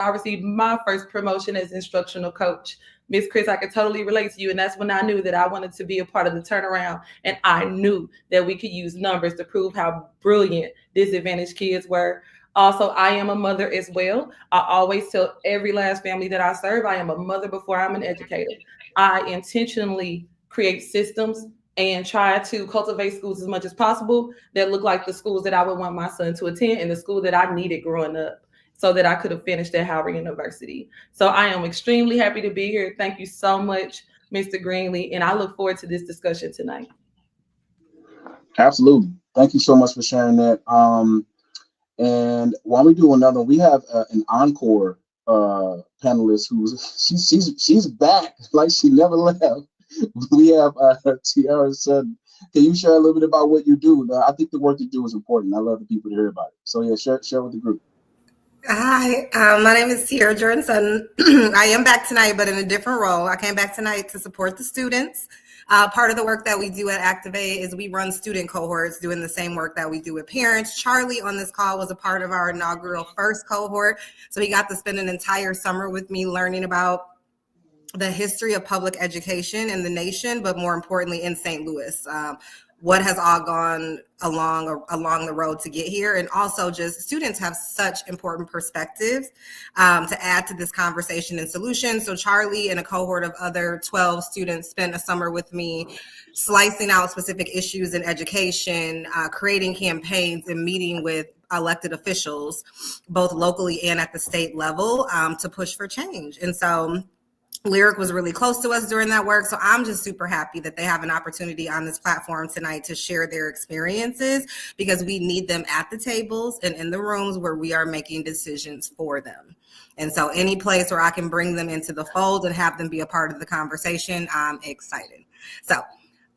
I received my first promotion as instructional coach. Miss Chris, I could totally relate to you. And that's when I knew that I wanted to be a part of the turnaround. And I knew that we could use numbers to prove how brilliant disadvantaged kids were. Also, I am a mother as well. I always tell every last family that I serve, I am a mother before I'm an educator. I intentionally create systems and try to cultivate schools as much as possible that look like the schools that I would want my son to attend and the school that I needed growing up so that I could have finished at Howard University. So I am extremely happy to be here. Thank you so much, Mr. Greenlee, and I look forward to this discussion tonight. Absolutely. Thank you so much for sharing that. And while we do another, we have an encore panelist she's back like she never left. We have Tiara Sutton. Can you share a little bit about what you do? I think the work you do is important. I love the people to hear about it. So yeah, share with the group. Hi, my name is Tiara Jordan Sutton. I am back tonight, but in a different role. I came back tonight to support the students. Part of the work that we do at Activate is we run student cohorts doing the same work that we do with parents. Charlie on this call was a part of our inaugural first cohort. So he got to spend an entire summer with me learning about the history of public education in the nation, but more importantly in St. Louis. What has all gone along the road to get here, and also just students have such important perspectives to add to this conversation and solutions. So Charlie and a cohort of other 12 students spent a summer with me slicing out specific issues in education, creating campaigns and meeting with elected officials, both locally and at the state level, to push for change. And so Lyric was really close to us during that work. So I'm just super happy that they have an opportunity on this platform tonight to share their experiences, because we need them at the tables and in the rooms where we are making decisions for them. And so any place where I can bring them into the fold and have them be a part of the conversation, I'm excited. So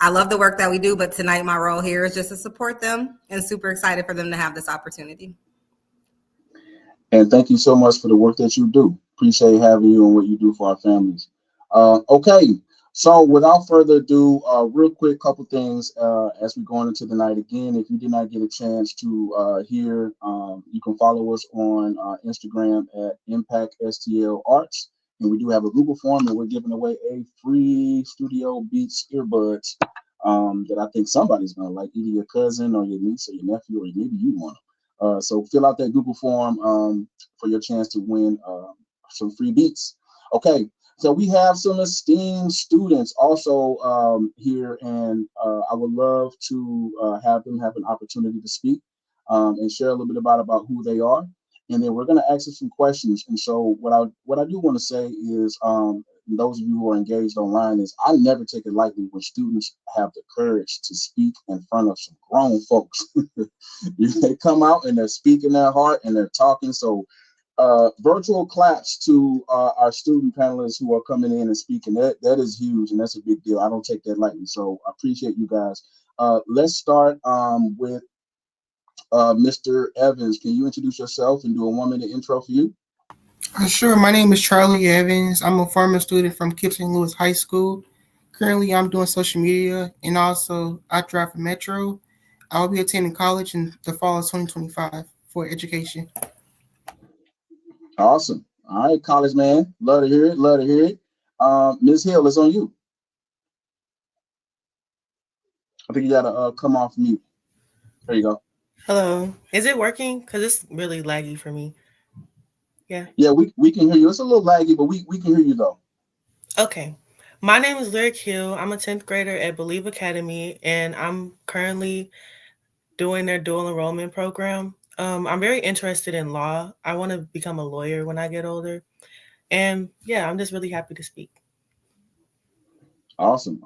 I love the work that we do, but tonight my role here is just to support them, and super excited for them to have this opportunity. And thank you so much for the work that you do. Appreciate having you and what you do for our families. Okay, so without further ado, real quick, couple things as we're going into the night. Again, if you did not get a chance to hear, you can follow us on Instagram at Impact STL Arts. And we do have a Google form, and we're giving away a free Studio Beats earbuds that I think somebody's going to like, either your cousin or your niece or your nephew, or maybe you want them. So fill out that Google form for your chance to win some free beats. Okay, so we have some esteemed students also here, and I would love to have them have an opportunity to speak and share a little bit about who they are, and then we're going to ask them some questions. And so what I do want to say is, those of you who are engaged online, is I never take it lightly when students have the courage to speak in front of some grown folks. They come out and they're speaking their heart and they're talking. So virtual claps to our student panelists who are coming in and speaking. That is huge, and that's a big deal. I don't take that lightly, so I appreciate you guys. Let's start with Mr. Evans. Can you introduce yourself and do a 1-minute intro for you? Sure. My name is Charlie Evans. I'm a former student from St. Louis High School. Currently, I'm doing social media, and also I drive for Metro. I'll be attending college in the fall of 2025 for education. Awesome. All right, college man. Love to hear it. Love to hear it. Ms. Hill, it's on you. I think you gotta come off mute. There you go. Hello. Is it working? Because it's really laggy for me. Yeah. Yeah, we can hear you. It's a little laggy, but we can hear you though. Okay. My name is Lyric Hill. I'm a 10th grader at Believe Academy, and I'm currently doing their dual enrollment program. I'm very interested in law. I want to become a lawyer when I get older. And yeah, I'm just really happy to speak. Awesome.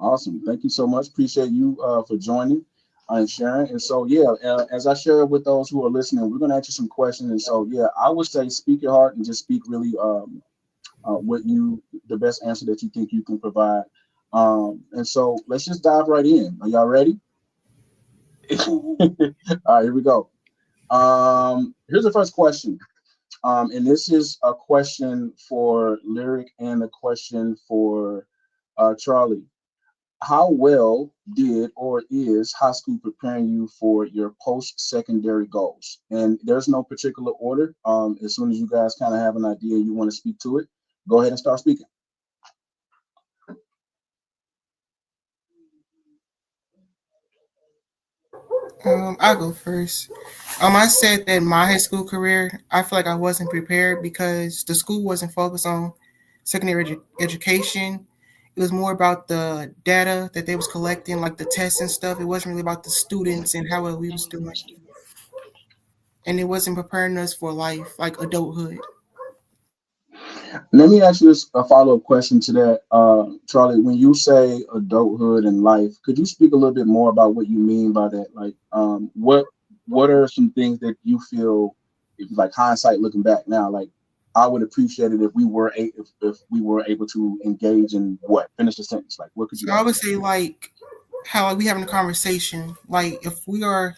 Thank you so much. Appreciate you for joining and sharing. And so, yeah, as I share with those who are listening, we're going to ask you some questions. And so, yeah, I would say speak your heart and just speak really the best answer that you think you can provide. And so let's just dive right in. Are y'all ready? All right, here we go. Here's the first question. And this is a question for Lyric and a question for Charlie. how well did or is high school preparing you for your post-secondary goals? And there's no particular order. As soon as you guys kind of have an idea you want to speak to it, go ahead and start speaking. I'll go first. I said that my high school career, I feel like I wasn't prepared because the school wasn't focused on secondary education. It was more about the data that they was collecting, like the tests and stuff. It wasn't really about the students and how well we was doing, and it wasn't preparing us for life, like adulthood. Let me ask you this, a follow-up question to that, Charlie. When you say adulthood and life, could you speak a little bit more about what you mean by that? Like, what are some things that you feel, if like hindsight looking back now, like I would appreciate it if we were if we were able to engage in what? Finish the sentence. Like, what could you So I add to would that? say like how like, we having a conversation. Like if we are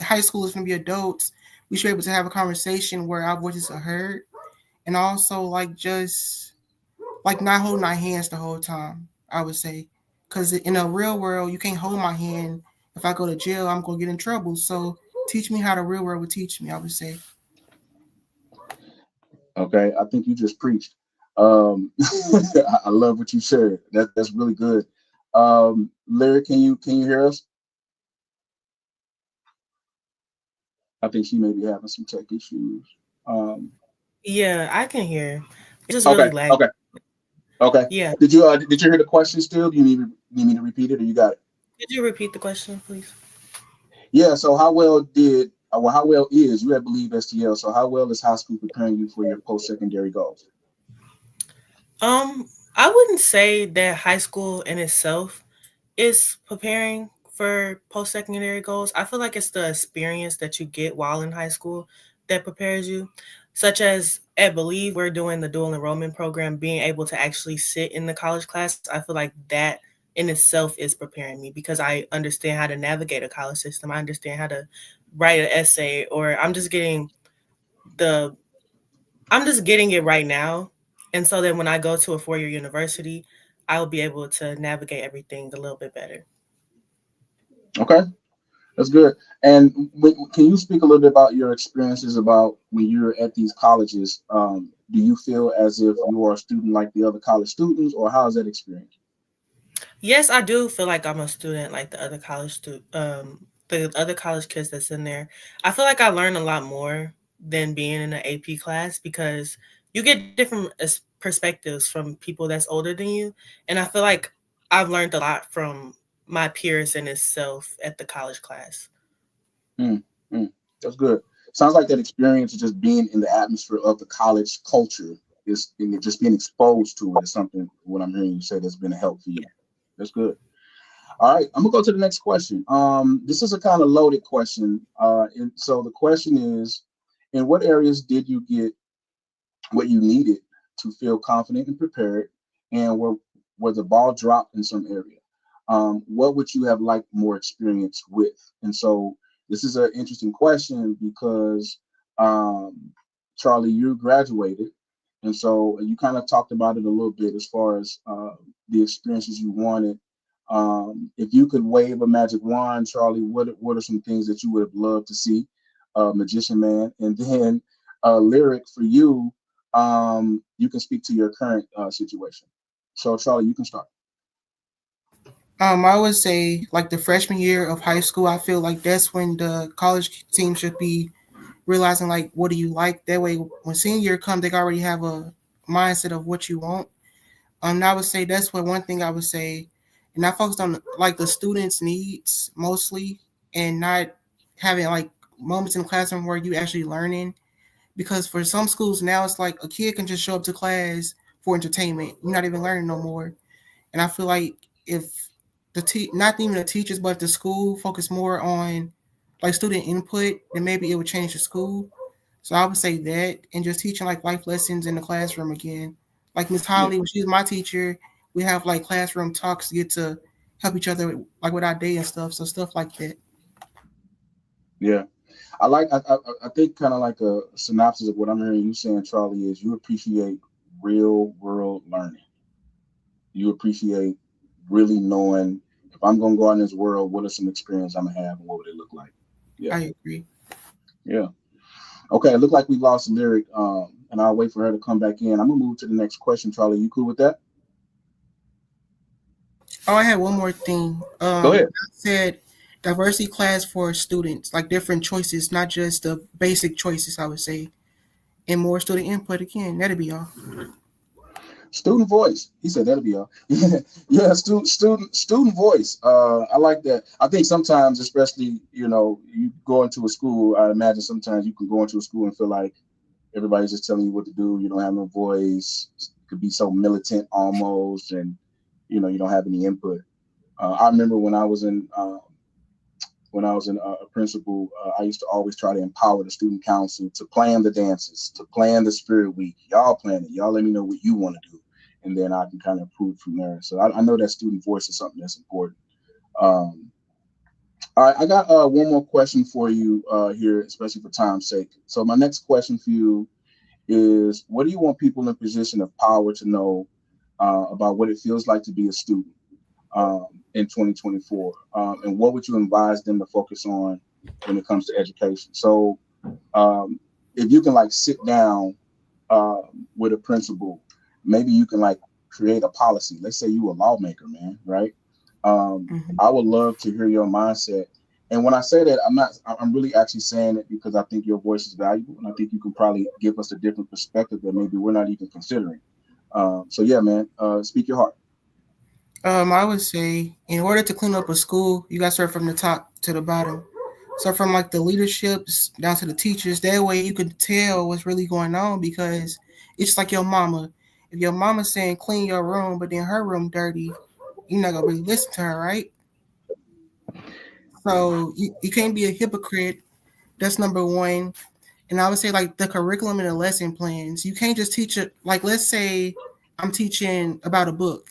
high school is going to be adults, we should be able to have a conversation where our voices are heard, and also like just like not holding our hands the whole time. I would say, because in a real world, you can't hold my hand. If I go to jail, I'm gonna get in trouble. So teach me how the real world would teach me. I would say. Okay, I think you just preached. I love what you shared. That's really good. Lyric, can you hear us? I think she may be having some tech issues. Um, Yeah, I can hear. It's just okay, really lag. okay, okay. Yeah. Did you hear the question still? Do you need me to repeat it, or you got it? Could you repeat the question, please? Yeah. So how well is you have believe STL? So how well is high school preparing you for your post secondary goals? Um, I wouldn't say that high school in itself is preparing for post-secondary goals. I feel like it's the experience that you get while in high school that prepares you, such as at Believe, we're doing the dual enrollment program, being able to actually sit in the college class. I feel like that in itself is preparing me because I understand how to navigate a college system. I understand how to write an essay, or the I'm just getting it right now. And so then when I go to a 4-year university, I'll be able to navigate everything a little bit better. Okay, that's good. And can you speak a little bit about your experiences about when you're at these colleges? Do you feel as if you are a student like the other college students, or how is that experience? Yes, I do feel like I'm a student like the other college kids that's in there. I feel like I learn a lot more than being in an AP class because you get different perspectives from people that's older than you, and I feel like I've learned a lot from my peers in itself at the college class. Mm, mm, that's good. Sounds like that experience of just being in the atmosphere of the college culture is and just being exposed to it is something. What I'm hearing you say that's been a help for you. That's good. All right, I'm gonna go to the next question. This is a kind of loaded question. And so the question is, in what areas did you get what you needed to feel confident and prepared, and where the ball dropped in some area? What would you have liked more experience with? And so this is an interesting question because Charlie, you graduated, and so you kind of talked about it a little bit as far as the experiences you wanted. If you could wave a magic wand, Charlie, what are some things that you would have loved to see, Magician Man? And then Lyric for you, you can speak to your current situation. So Charlie, you can start. I would say like the freshman year of high school. I feel like that's when the college team should be realizing like what do you like. That way, when senior year comes, they already have a mindset of what you want. And I would say that's what one thing I would say, and I focused on like the students' needs mostly, and not having like moments in the classroom where you actually learning. Because for some schools now, it's like a kid can just show up to class for entertainment. You're not even learning no more. And I feel like if not even the teachers, but the school focus more on like student input, then maybe it would change the school. So I would say that, and just teaching like life lessons in the classroom again. Like Miss Yeah, Holly, when she's my teacher, we have like classroom talks to get to help each other like with our day and stuff. So stuff like that. yeah. I think kind of like a synopsis of what I'm hearing you saying, Charlie, is you appreciate real world learning. You appreciate really knowing if I'm gonna go out in this world, what are some experience I'm gonna have and what would it look like? Yeah, I agree. yeah. Okay, it looked like we lost Lyric, and I'll wait for her to come back in. I'm gonna move to the next question, Charlie. You cool with that? Oh, I had one more thing. Go ahead. I said diversity class for students, like different choices, not just the basic choices, I would say, and more student input again. That'd be all. Student voice. He said that'll be all. Yeah, student voice. I like that. I think sometimes, especially you go into a school. I imagine sometimes you can go into a school and feel like everybody's just telling you what to do. You don't have no voice. It could be so militant almost, and you don't have any input. I remember when I was a principal, I used to always try to empower the student council to plan the dances, to plan the spirit week. Y'all plan it. Y'all let me know what you want to do, and then I can kind of improve from there. So I know that student voice is something that's important. Um, all right, I got one more question for you here, especially for time's sake. So my next question for you is, what do you want people in position of power to know about what it feels like to be a student in 2024? And what would you advise them to focus on when it comes to education? So if you can like sit down with a principal, maybe you can like create a policy. Let's say you a lawmaker, man, right? Mhm. I would love to hear your mindset. And when I say that, I'm really actually saying it because I think your voice is valuable, and I think you can probably give us a different perspective that maybe we're not even considering. So yeah, man, speak your heart. I would say in order to clean up a school, you got to start from the top to the bottom. So from like the leaderships down to the teachers, that way you can tell what's really going on because it's just like your mama. If your mama's saying clean your room, but then her room dirty, you're not gonna really listen to her, right? So you can't be a hypocrite. That's number one. And I would say like the curriculum and the lesson plans. You can't just teach it like let's say I'm teaching about a book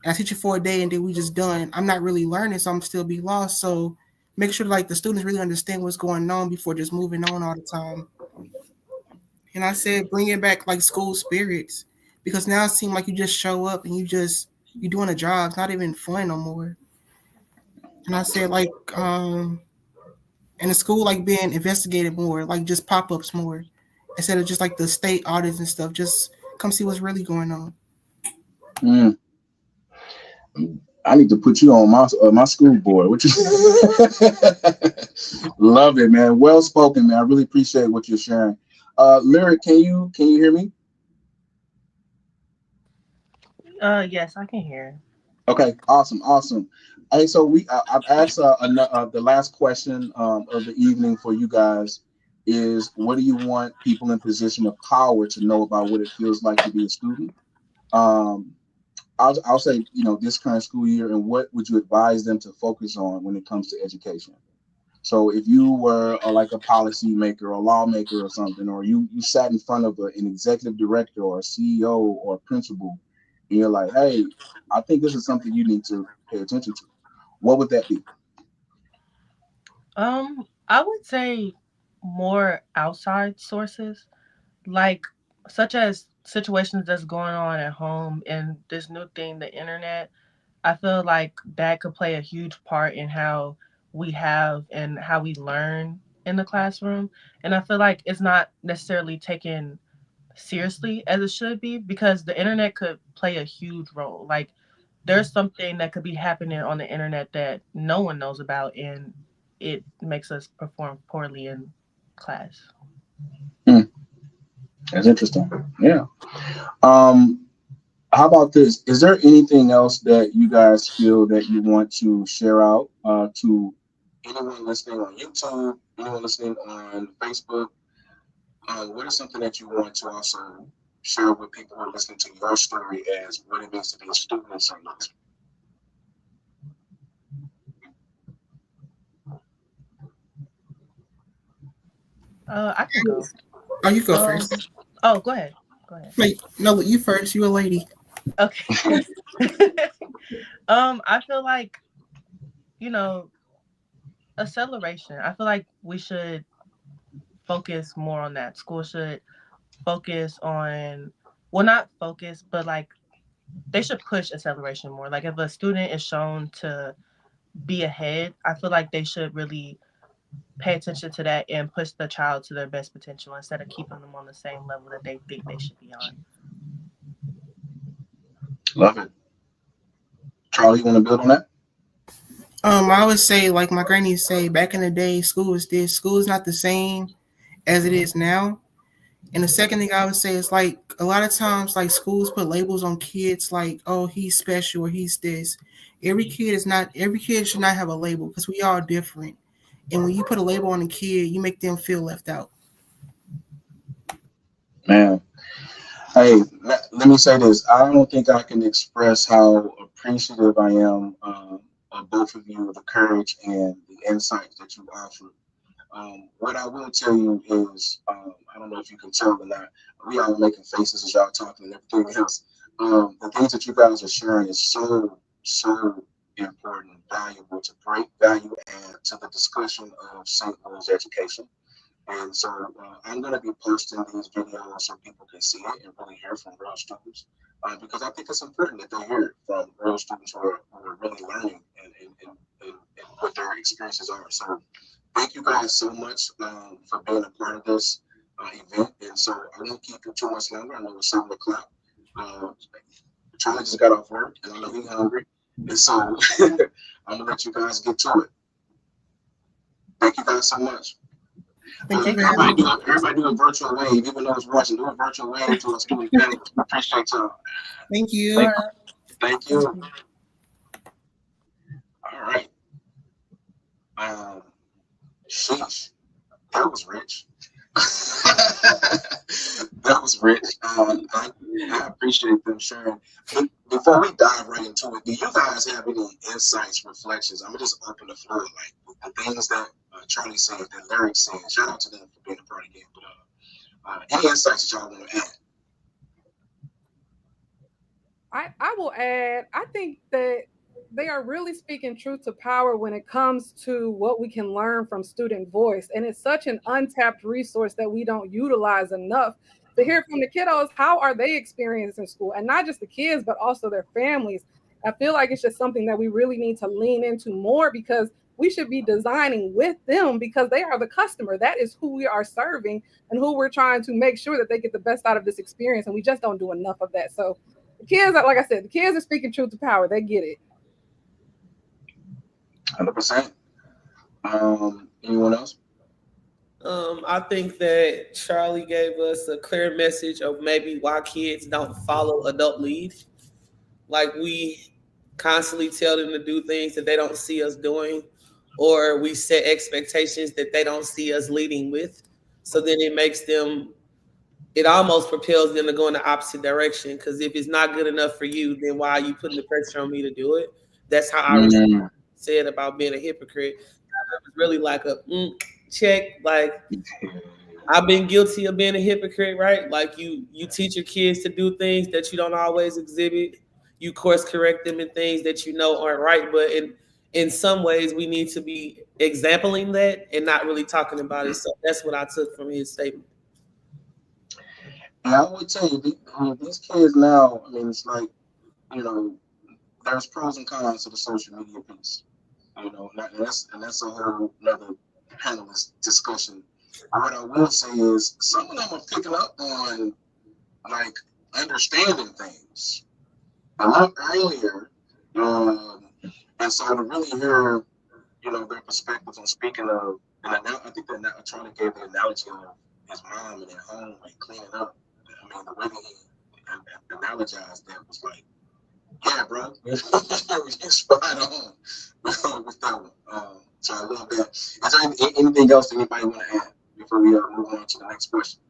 and I teach it for a day and then we just done. I'm not really learning, so I'm still be lost. So make sure like the students really understand what's going on before just moving on all the time. And I said bring it back like school spirits because now it seems like you just show up and you're doing a job. It's not even fun no more. And I said like and the school like being investigated more, like just pop ups more, instead of just like the state audits and stuff. Just come see what's really going on. Mm, I need to put you on my school board. Which love it, man. Well spoken, man. I really appreciate what you're sharing. Lyric, can you hear me? Yes, I can hear. Okay, awesome, awesome. Hey, so I've asked the last question of the evening for you guys is, what do you want people in position of power to know about what it feels like to be a student? Um, I'll say, this current school year, and what would you advise them to focus on when it comes to education? So if you were like a policy maker or lawmaker or something, or you sat in front of an executive director or a CEO or a principal, and you're like, hey, I think this is something you need to pay attention to. What would that be? I would say more outside sources, like such as situations that's going on at home and this new thing, the internet. I feel like that could play a huge part in how we have and how we learn in the classroom. And I feel like it's not necessarily taken seriously as it should be because the internet could play a huge role. Like there's something that could be happening on the internet that no one knows about and it makes us perform poorly in class. Hmm, that's interesting. Yeah. Um, how about this? Is there anything else that you guys feel that you want to share out to anyone listening on YouTube, anyone listening on Facebook? What is something that you want to also share with people who are listening to your story as what it means to be a student in St. Louis? I can go. Oh, you go Um, first. oh, go ahead. Go ahead. Wait, no, you first. You a lady. Okay. I feel like, you know, acceleration. I feel like we should focus more on that. School should focus on, well, not focus, but like they should push acceleration more. Like if a student is shown to be ahead, I feel like they should really pay attention to that and push the child to their best potential instead of keeping them on the same level that they think they should be on. Love it. Charlie, you want to build on that? I would say, like my granny used to say, back in the day, school was this. School is not the same as it is now. And the second thing I would say is, like, a lot of times, like, schools put labels on kids, like, oh, he's special or he's this. Every kid should not have a label because we all different. And when you put a label on a kid, you make them feel left out. Man, hey, let me say this. I don't think I can express how appreciative I am of both of you, the courage and the insights that you offer. What I will tell you is, I don't know if you can tell or not, we are making faces as y'all talking and everything else. The things that you guys are sharing is so important, valuable to great value add to the discussion of St. Louis education. And so I'm going to be posting these videos so people can see it and really hear from real students, because I think it's important that they hear it from real students who are really learning and what their experiences are. So thank you guys so much for being a part of this event. And so I won't keep you too much longer. I know it's 7 o'clock. Charlie just got off work and I know he's hungry. And so I'm going to let you guys get to it. Thank you guys so much. Thank you very much. Everybody do a virtual wave, even though it's watching. Do a virtual wave to our student panelists. Appreciate y'all. Thank you. Thank you. All right. Sheesh, that was rich. That was rich. I appreciate them sharing. Before we dive right into it, do you guys have any insights, reflections? I'm gonna just open the floor, like the things that Charlie said, that Larry said. Shout out to them for being a part again. But any insights that y'all want to add? I will add, I think that they are really speaking truth to power when it comes to what we can learn from student voice. And it's such an untapped resource that we don't utilize enough to hear from the kiddos. How are they experiencing school? And not just the kids, but also their families. I feel like it's just something that we really need to lean into more, because we should be designing with them, because they are the customer. That is who we are serving and who we're trying to make sure that they get the best out of this experience. And we just don't do enough of that. So the kids, like I said, the kids are speaking truth to power. They get it. 100%. Anyone else? I think that Charlie gave us a clear message of maybe why kids don't follow adult lead. Like, we constantly tell them to do things that they don't see us doing, or we set expectations that they don't see us leading with. So then it almost propels them to go in the opposite direction. Because if it's not good enough for you, then why are you putting the pressure on me to do it? That's how I said about being a hypocrite. It was really like a check. Like, I've been guilty of being a hypocrite, right? Like, you teach your kids to do things that you don't always exhibit. You course correct them in things that you know aren't right. But in some ways, we need to be exempling that and not really talking about it. So that's what I took from his statement. And I would tell you, these kids now, I mean, it's like, there's pros and cons to the social media piece. And that's a whole another panelist discussion. What I will say is some of them are picking up on, like, understanding things a lot earlier. And so to really hear, their perspectives on speaking of, and I think that Charlie gave the analogy of his mom and at home, like, cleaning up. I mean, the way that he analogized that was like, yeah, bro, you're spot on with that one. So I love that. Is there anything else that anybody want to add before we move on to the next question?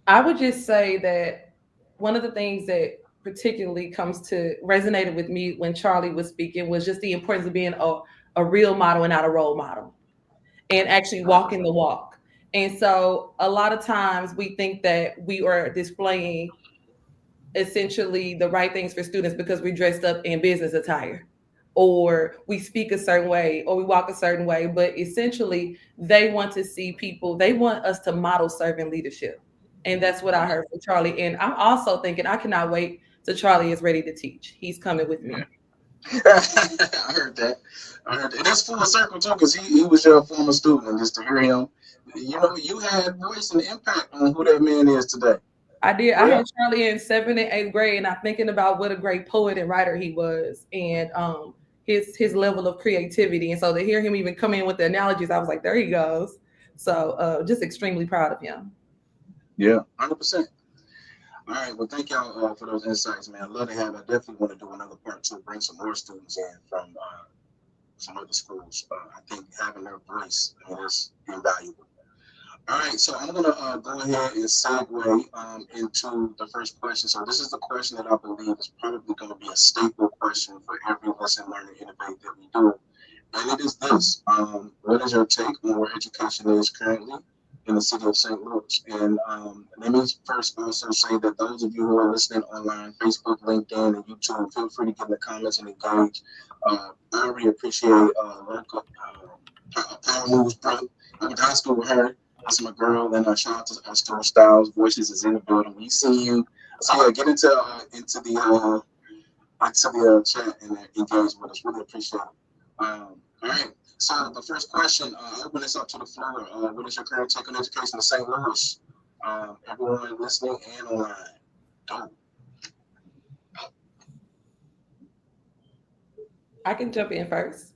I would just say that one of the things that particularly resonated with me when Charlie was speaking was just the importance of being a real model and not a role model, and actually walking the walk. And so a lot of times we think that we are displaying essentially the right things for students because we're dressed up in business attire, or we speak a certain way, or we walk a certain way. But essentially, they want us to model servant leadership. And that's what I heard from Charlie. And I'm also thinking, I cannot wait So Charlie is ready to teach. He's coming with me. I heard that. And that's full circle too, because he was your former student, and just to hear him, you had voice and impact on who that man is today. I did. I had Charlie in 7th and 8th grade, and I'm thinking about what a great poet and writer he was, and his level of creativity. And so to hear him even come in with the analogies, I was like, there he goes. So just extremely proud of him. Yeah, 100%. All right. Well, thank y'all for those insights, man. I love to have. I definitely want to do another part to bring some more students in from some other schools. I think having their voice is invaluable. All right, so I'm gonna go ahead and segue into the first question. So this is the question that I believe is probably going to be a staple question for every Listen, Learn, and Innovate that we do, and it is this: what is your take on where education is currently in the city of St. Louis? And let me first also say that those of you who are listening online, Facebook, LinkedIn, and YouTube, feel free to get in the comments and engage. I really appreciate local Power Moves, bro. I went to high school with her. That's my girl, and shout out to our store Styles. Voices is in the building. We see you. So yeah, get into the chat and engage with us. Really appreciate it. All right. So the first question, I'll open this up to the floor. What is your current take on education in St. Louis? Everyone listening and online. Go. I can jump in first.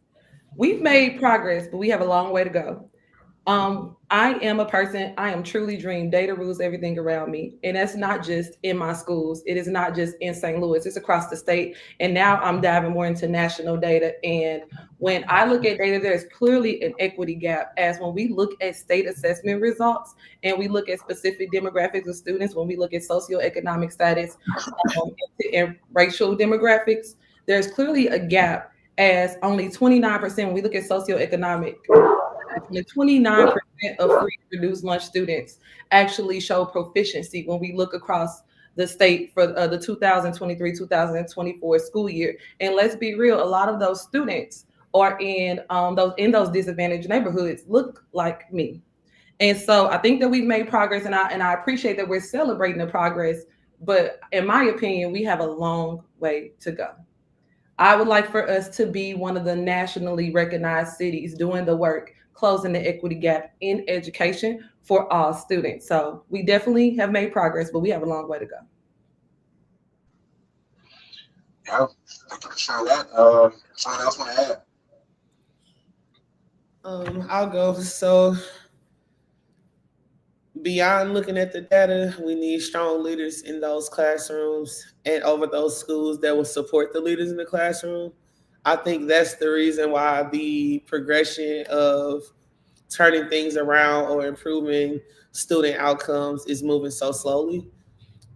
We've made progress, but we have a long way to go. I am a person, I am truly dream. Data rules everything around me. And that's not just in my schools. It is not just in St. Louis, it's across the state. And now I'm diving more into national data. And when I look at data, there's clearly an equity gap, as when we look at state assessment results and we look at specific demographics of students, when we look at socioeconomic status and racial demographics, there's clearly a gap, as only 29%, when we look at socioeconomic, 29% of free reduced lunch students actually show proficiency when we look across the state for the 2023-2024 school year. And let's be real, a lot of those students are in those disadvantaged neighborhoods, look like me. And so I think that we've made progress, and I appreciate that we're celebrating the progress, but in my opinion, we have a long way to go. I would like for us to be one of the nationally recognized cities doing the work, closing the equity gap in education for all students. So we definitely have made progress, but we have a long way to go. Yeah, thank you for sharing that. Someone else want to add? I'll go. So beyond looking at the data, we need strong leaders in those classrooms and over those schools that will support the leaders in the classroom. I think that's the reason why the progression of turning things around or improving student outcomes is moving so slowly.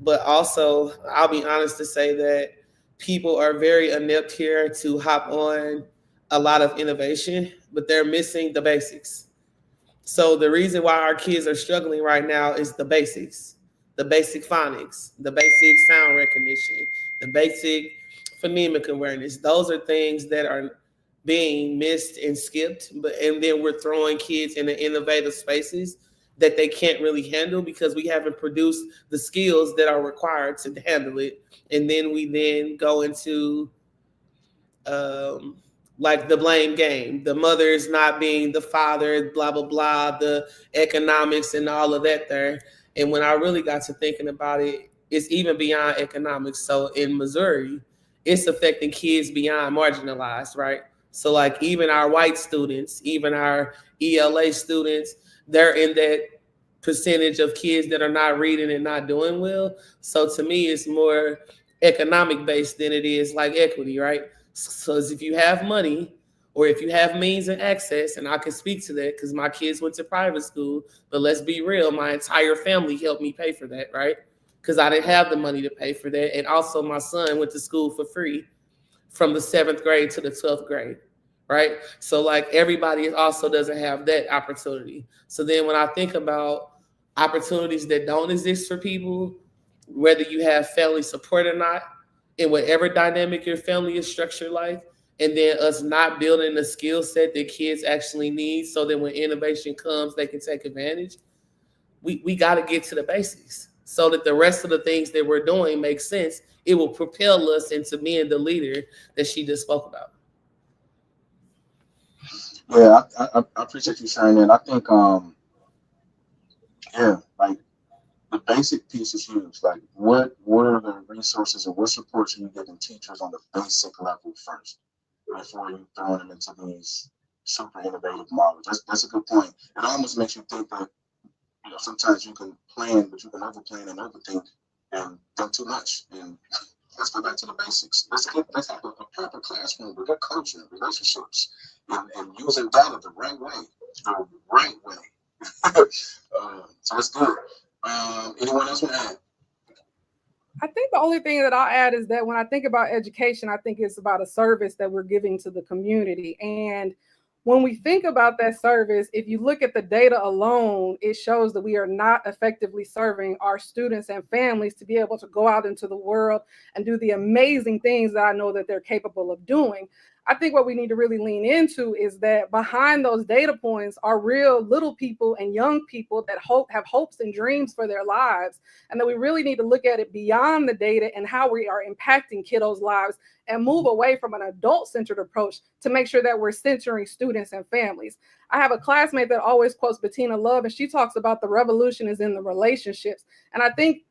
But also, I'll be honest to say that people are very inept here to hop on a lot of innovation, but they're missing the basics. So the reason why our kids are struggling right now is the basics, the basic phonics, the basic sound recognition, the basic phonemic awareness. Those are things that are being missed and skipped, and then we're throwing kids into innovative spaces that they can't really handle because we haven't produced the skills that are required to handle it. And then we go into like the blame game, the mother's not being the father, blah, blah, blah, the economics and all of that there. And when I really got to thinking about it, it's even beyond economics. So in Missouri, it's affecting kids beyond marginalized, right? So like even our white students, even our ELA students, they're in that percentage of kids that are not reading and not doing well. So to me, it's more economic based than it is like equity, right? So if you have money or if you have means and access, and I can speak to that because my kids went to private school, but let's be real, my entire family helped me pay for that, right? Because I didn't have the money to pay for that. And also my son went to school for free from the 7th grade to the 12th grade, right? So like everybody also doesn't have that opportunity. So then when I think about opportunities that don't exist for people, whether you have family support or not, in whatever dynamic your family is structured like, and then us not building the skill set that kids actually need so that when innovation comes, they can take advantage. We got to get to the basics. so that the rest of the things that we're doing make sense. It will propel us into being the leader that she just spoke about. Yeah, I appreciate you sharing that. I think, yeah, like the basic piece is huge. Like, what are the resources or what supports are you giving teachers on the basic level first before you throw them into these super innovative models? That's a good point. It almost makes you think that, you know, sometimes you can plan, but you can overplan and overthink and think too much. And let's go back to the basics. Let's have a proper classroom with good culture and relationships and using data the right way. The right way. So it's good. Anyone else want to add? I think the only thing that I'll add is that when I think about education, I think it's about a service that we're giving to the community. And when we think about that service, if you look at the data alone, it shows that we are not effectively serving our students and families to be able to go out into the world and do the amazing things that I know that they're capable of doing. I think what we need to really lean into is that behind those data points are real little people and young people that have hopes and dreams for their lives. And that we really need to look at it beyond the data and how we are impacting kiddos' lives and move away from an adult-centered approach to make sure that we're centering students and families. I have a classmate that always quotes Bettina Love, and she talks about the revolution is in the relationships. And I think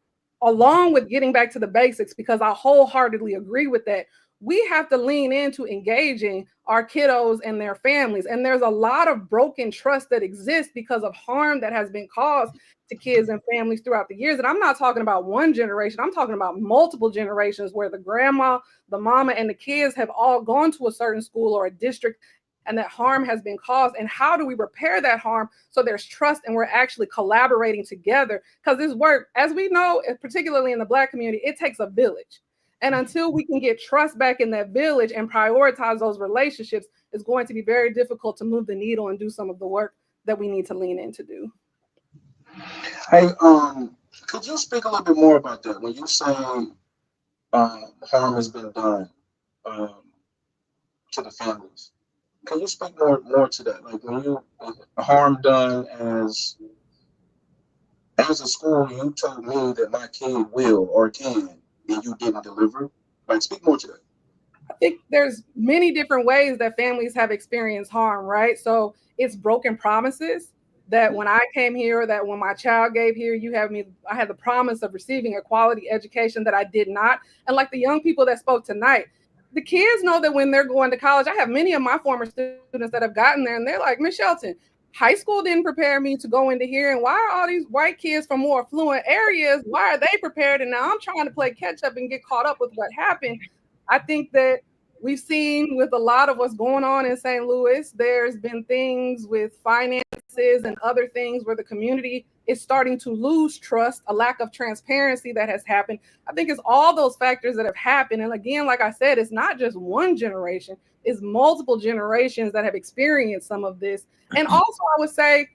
along with getting back to the basics, because I wholeheartedly agree with that, we have to lean into engaging our kiddos and their families. And there's a lot of broken trust that exists because of harm that has been caused to kids and families throughout the years. And I'm not talking about one generation. I'm talking about multiple generations where the grandma, the mama, and the kids have all gone to a certain school or a district, and that harm has been caused. And how do we repair that harm so there's trust and we're actually collaborating together? Because this work, as we know, particularly in the Black community, it takes a village. And until we can get trust back in that village and prioritize those relationships, it's going to be very difficult to move the needle and do some of the work that we need to lean in to do. Hey, could you speak a little bit more about that? When you say harm has been done to the families, can you speak more to that? Like, when you harm done as a school, you told me that my kid will or can, and you didn't deliver. Like, speak more to that. I think there's many different ways that families have experienced harm, right? So it's broken promises that when I came here, that when my child gave here, I had the promise of receiving a quality education that I did not. And like the young people that spoke tonight, the kids know that when they're going to college, I have many of my former students that have gotten there and they're like, Ms. Shelton, high school didn't prepare me to go into here. And why are all these white kids from more affluent areas? Why are they prepared? And now I'm trying to play catch up and get caught up with what happened. I think that we've seen with a lot of what's going on in St. Louis, there's been things with finances and other things where the community is starting to lose trust, a lack of transparency that has happened. I think it's all those factors that have happened. And again, like I said, it's not just one generation, it's multiple generations that have experienced some of this. And also, I would say,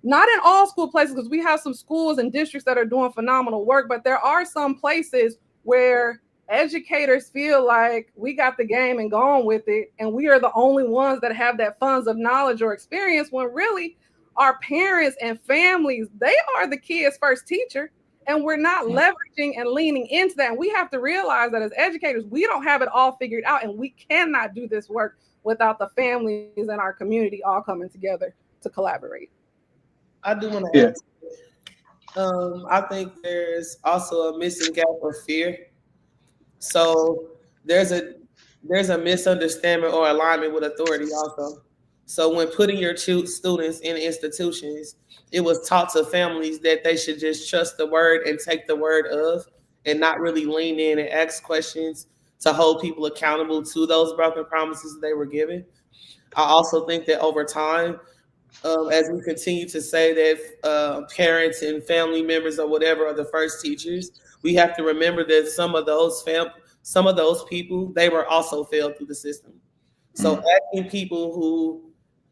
not in all school places, because we have some schools and districts that are doing phenomenal work, but there are some places where educators feel like we got the game and gone with it, and we are the only ones that have that funds of knowledge or experience, when really our parents and families, they are the kids' first teacher, and we're not leveraging and leaning into that. And we have to realize that as educators, we don't have it all figured out, and we cannot do this work without the families in our community all coming together to collaborate. I do want to add, I think there's also a missing gap of fear. So there's a misunderstanding or alignment with authority also. So when putting your students in institutions, it was taught to families that they should just trust the word and take the word of, and not really lean in and ask questions to hold people accountable to those broken promises they were given. I also think that over time, as we continue to say that parents and family members or whatever are the first teachers, we have to remember that some of those people, they were also failed through the system. So asking people who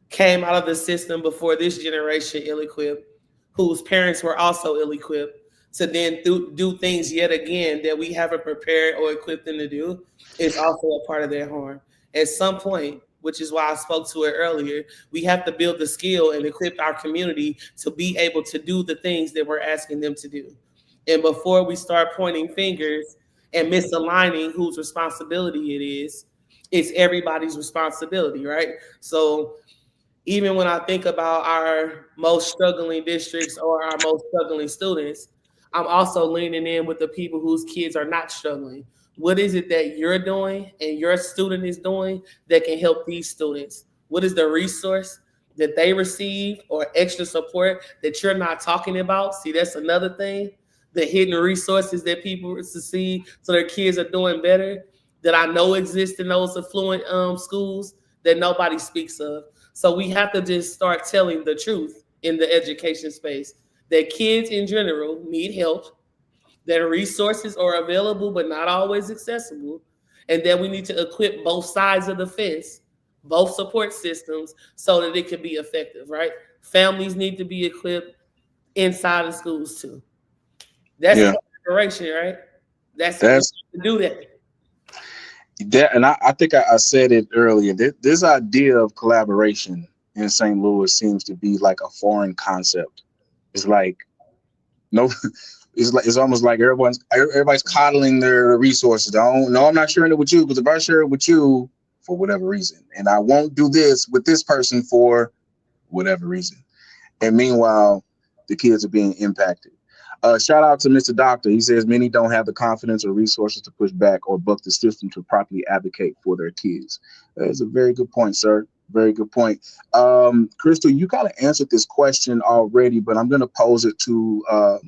came out of the system before this generation ill-equipped, whose parents were also ill-equipped, to then do things yet again that we haven't prepared or equipped them to do, is also a part of their harm. At some point, which is why I spoke to it earlier, we have to build the skill and equip our community to be able to do the things that we're asking them to do. And before we start pointing fingers and misaligning whose responsibility it is, it's everybody's responsibility, right? So even when I think about our most struggling districts or our most struggling students, I'm also leaning in with the people whose kids are not struggling. What is it that you're doing and your student is doing that can help these students? What is the resource that they receive or extra support that you're not talking about? See, that's another thing. The hidden resources that people receive so their kids are doing better that I know exist in those affluent schools that nobody speaks of. So we have to just start telling the truth in the education space that kids in general need help, that resources are available but not always accessible, and that we need to equip both sides of the fence, both support systems, so that it can be effective, right? Families need to be equipped inside of schools too. That's collaboration, right? That's to do that. And I think I said it earlier. This idea of collaboration in St. Louis seems to be like a foreign concept. It's like it's almost like everybody's coddling their resources. I'm not sharing it with you because if I share it with you for whatever reason, and I won't do this with this person for whatever reason, and meanwhile the kids are being impacted. Shout out to Mr. Doctor. He says many don't have the confidence or resources to push back or buck the system to properly advocate for their kids. That's a very good point, sir. Very good point. Crystal, you kind of answered this question already, but I'm going to pose it to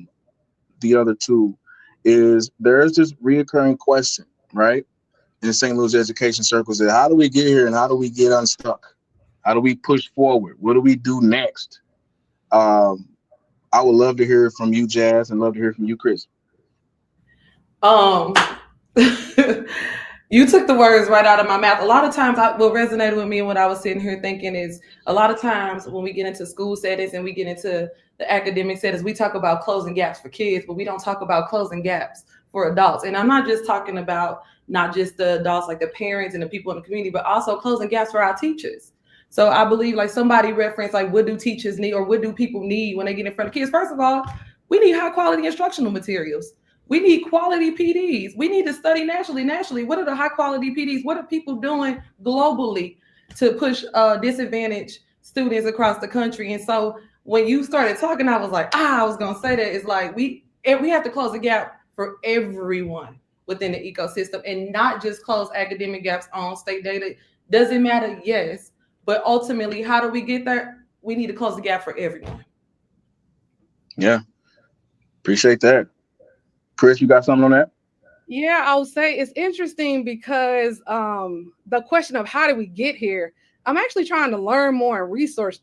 the other two. There's this reoccurring question, right, in St. Louis education circles that how do we get here and how do we get unstuck? How do we push forward? What do we do next? I would love to hear from you, Jazz, and love to hear from you, Chris. You took the words right out of my mouth. A lot of times what resonated with me and what I was sitting here thinking is a lot of times when we get into school settings and we get into the academic settings, we talk about closing gaps for kids, but we don't talk about closing gaps for adults. And I'm not just talking about not just the adults, like the parents and the people in the community, but also closing gaps for our teachers. So I believe like somebody referenced like what do teachers need or what do people need when they get in front of kids? First of all, we need high quality instructional materials. We need quality PDs. We need to study nationally. What are the high quality PDs? What are people doing globally to push disadvantaged students across the country? And so when you started talking, I was like, I was gonna say that it's like we have to close the gap for everyone within the ecosystem and not just close academic gaps on state data. Doesn't matter, yes. But ultimately, how do we get there? We need to close the gap for everyone. Yeah, appreciate that. Chris, you got something on that? Yeah, I would say it's interesting because the question of how do we get here, I'm actually trying to learn more and research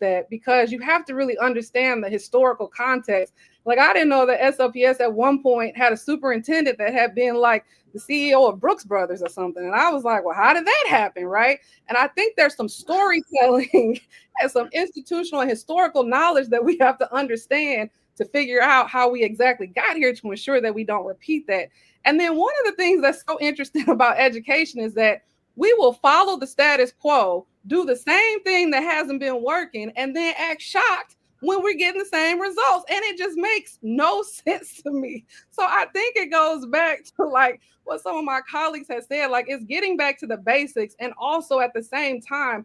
that because you have to really understand the historical context. Like I didn't know that SLPS at one point had a superintendent that had been like the CEO of Brooks Brothers or something. And I was like, well, how did that happen, right? And I think there's some storytelling and some institutional and historical knowledge that we have to understand to figure out how we exactly got here to ensure that we don't repeat that. And then one of the things that's so interesting about education is that we will follow the status quo, do the same thing that hasn't been working, and then act shocked when we're getting the same results. And it just makes no sense to me. So I think it goes back to like what some of my colleagues have said, like it's getting back to the basics and also at the same time,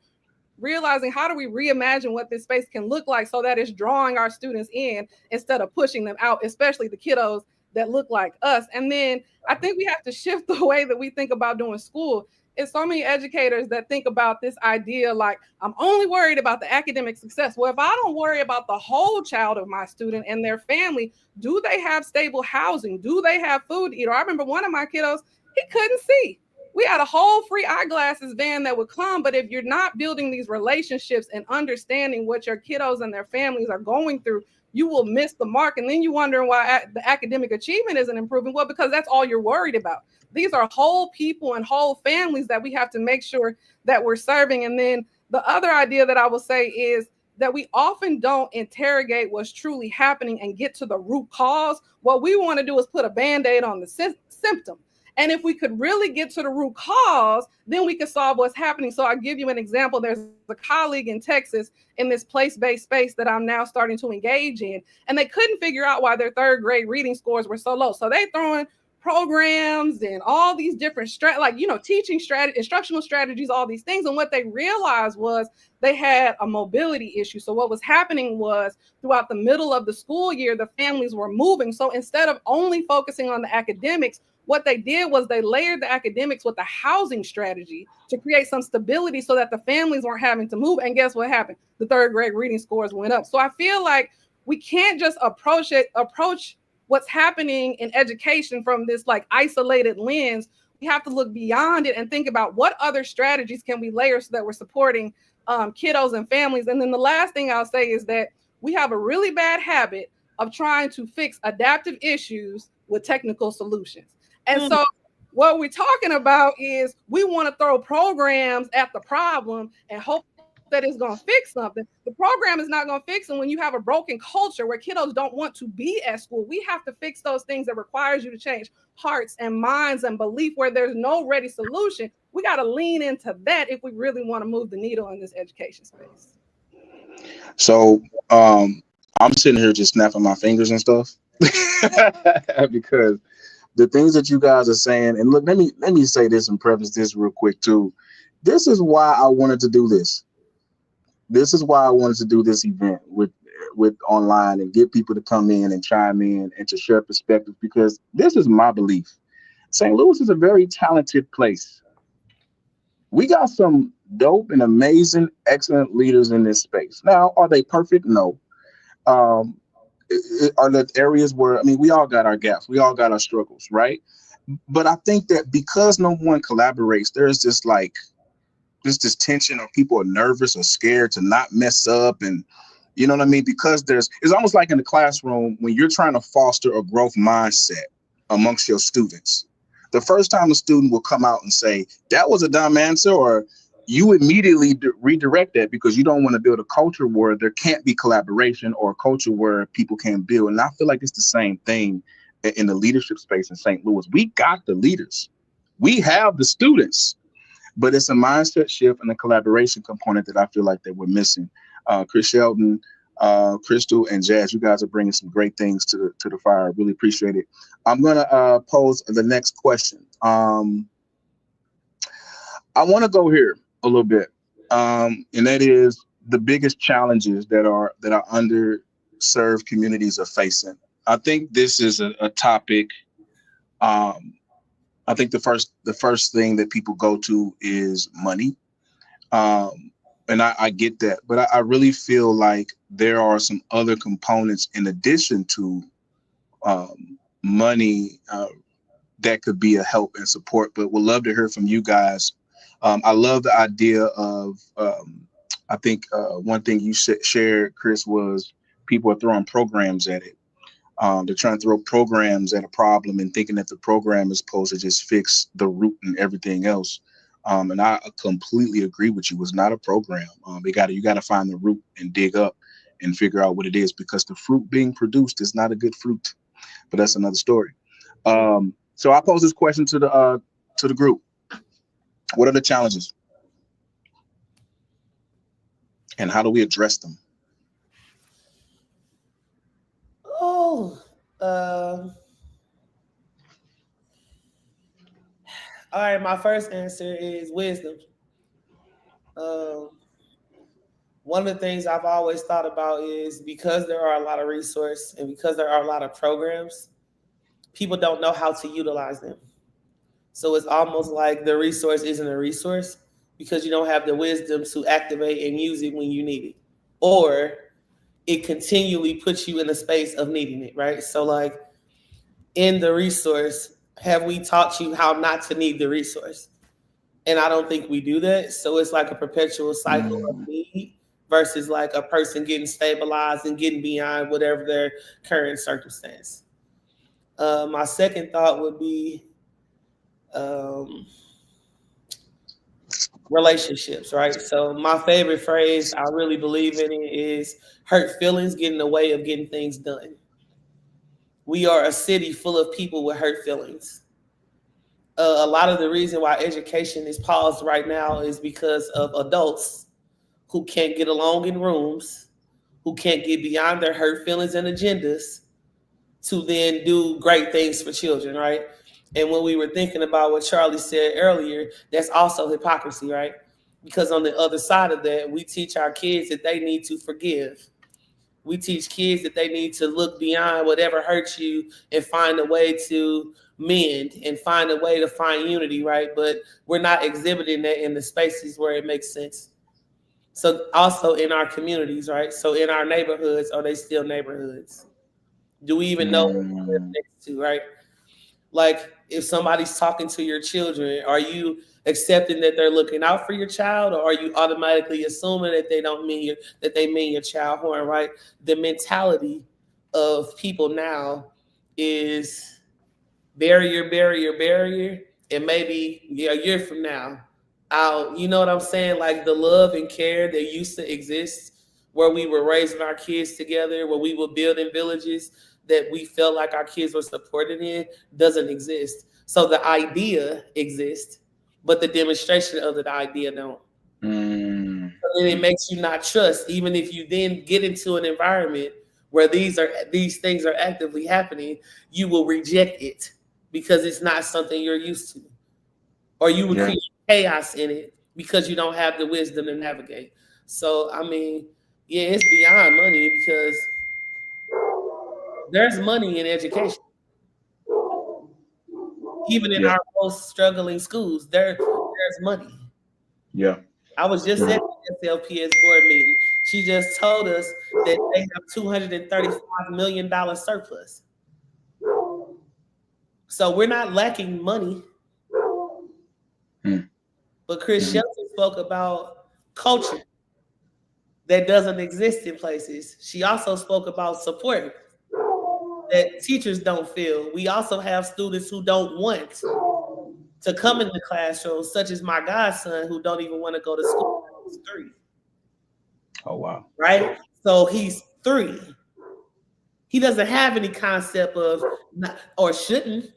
realizing how do we reimagine what this space can look like so that it's drawing our students in instead of pushing them out, especially the kiddos that look like us. And then I think we have to shift the way that we think about doing school. It's so many educators that think about this idea like, I'm only worried about the academic success. Well, if I don't worry about the whole child of my student and their family, do they have stable housing? Do they have food to eat? Or I remember one of my kiddos, he couldn't see. We had a whole free eyeglasses van that would come, but if you're not building these relationships and understanding what your kiddos and their families are going through, you will miss the mark. And then you wonder why the academic achievement isn't improving. Well, because that's all you're worried about. These are whole people and whole families that we have to make sure that we're serving. And then the other idea that I will say is that we often don't interrogate what's truly happening and get to the root cause. What we want to do is put a Band-Aid on the symptom. And if we could really get to the root cause, then we could solve what's happening. So I'll give you an example. There's a colleague in Texas in this place-based space that I'm now starting to engage in, and they couldn't figure out why their third grade reading scores were so low. So they throwing programs and all these different teaching strategy, instructional strategies, all these things. And what they realized was they had a mobility issue. So what was happening was throughout the middle of the school year, the families were moving. So instead of only focusing on the academics, what they did was they layered the academics with a housing strategy to create some stability so that the families weren't having to move. And guess what happened? The third grade reading scores went up. So I feel like we can't just approach what's happening in education from this like isolated lens. We have to look beyond it and think about what other strategies can we layer so that we're supporting kiddos and families. And then the last thing I'll say is that we have a really bad habit of trying to fix adaptive issues with technical solutions. And so what we're talking about is we want to throw programs at the problem and hope that it's going to fix something. The program is not going to fix it when you have a broken culture where kiddos don't want to be at school. We have to fix those things that requires you to change hearts and minds and belief where there's no ready solution. We got to lean into that if we really want to move the needle in this education space. So I'm sitting here just snapping my fingers and stuff because the things that you guys are saying, and look, let me say this and preface this real quick too. This is why I wanted to do this. This is why I wanted to do this event with online and get people to come in and chime in and to share perspectives, because this is my belief. St. Louis is a very talented place. We got some dope and amazing, excellent leaders in this space. Now, are they perfect? No. Are there areas where, I mean, we all got our gaps, we all got our struggles, right? But I think that because no one collaborates, there's this tension, or people are nervous or scared to not mess up. And you know what I mean? Because it's almost like in the classroom when you're trying to foster a growth mindset amongst your students. The first time a student will come out and say, that was a dumb answer, or you immediately redirect that because you don't want to build a culture where there can't be collaboration, or a culture where people can't build. And I feel like it's the same thing in the leadership space in St. Louis. We got the leaders. We have the students, but it's a mindset shift and a collaboration component that I feel like that we're missing. Chris Shelton, Crystal, and Jazz, you guys are bringing some great things to the fire. I really appreciate it. I'm going to pose the next question. I want to go here a little bit, and that is the biggest challenges that underserved communities are facing. I think this is a topic. I think the first thing that people go to is money, and I get that, but I really feel like there are some other components in addition to money that could be a help and support. But we'd love to hear from you guys. I love the idea of, I think one thing you shared, Chris, was people are throwing programs at it. They're trying to throw programs at a problem and thinking that the program is supposed to just fix the root and everything else. And I completely agree with you. It's not a program. You got to find the root and dig up and figure out what it is, because the fruit being produced is not a good fruit. But that's another story. So I pose this question to the group. What are the challenges? And how do we address them? All right, my first answer is wisdom. One of the things I've always thought about is, because there are a lot of resources and because there are a lot of programs, people don't know how to utilize them. So it's almost like the resource isn't a resource because you don't have the wisdom to activate and use it when you need it, or it continually puts you in a space of needing it, right? So like in the resource, have we taught you how not to need the resource? And I don't think we do that. So it's like a perpetual cycle of need versus like a person getting stabilized and getting beyond whatever their current circumstance. My second thought would be relationships, right? So my favorite phrase, I really believe in it, is hurt feelings get in the way of getting things done. We are a city full of people with hurt feelings. a lot of the reason why education is paused right now is because of adults who can't get along in rooms, who can't get beyond their hurt feelings and agendas to then do great things for children, right? And when we were thinking about what Charlie said earlier, that's also hypocrisy, right? Because on the other side of that, we teach our kids that they need to forgive. We teach kids that they need to look beyond whatever hurts you and find a way to mend and find a way to find unity, right? But we're not exhibiting that in the spaces where it makes sense. So also in our communities, right? So in our neighborhoods, are they still neighborhoods? Do we even know who we live next to, right? Like if somebody's talking to your children, are you accepting that they're looking out for your child, or are you automatically assuming that they don't mean your child harm, right? The mentality of people now is barrier, barrier, barrier, and maybe a year from now, you know what I'm saying? Like the love and care that used to exist where we were raising our kids together, where we were building villages that we felt like our kids were supported in, doesn't exist. So the idea exists, but the demonstration of the idea don't. So then it makes you not trust, even if you then get into an environment where these things are actively happening, you will reject it because it's not something you're used to, or you would create chaos in it because you don't have the wisdom to navigate. So I mean, yeah, it's beyond money because there's money in education. Even in our most struggling schools, there's money. Yeah. I was just at the SLPS board meeting. She just told us that they have $235 million surplus. So we're not lacking money. But Chris Shelton spoke about culture that doesn't exist in places. She also spoke about support that teachers don't feel. We also have students who don't want to come in the classroom, such as my godson, who don't even want to go to school. He's 3. Oh, wow. Right? So he's 3. He doesn't have any concept of, or shouldn't,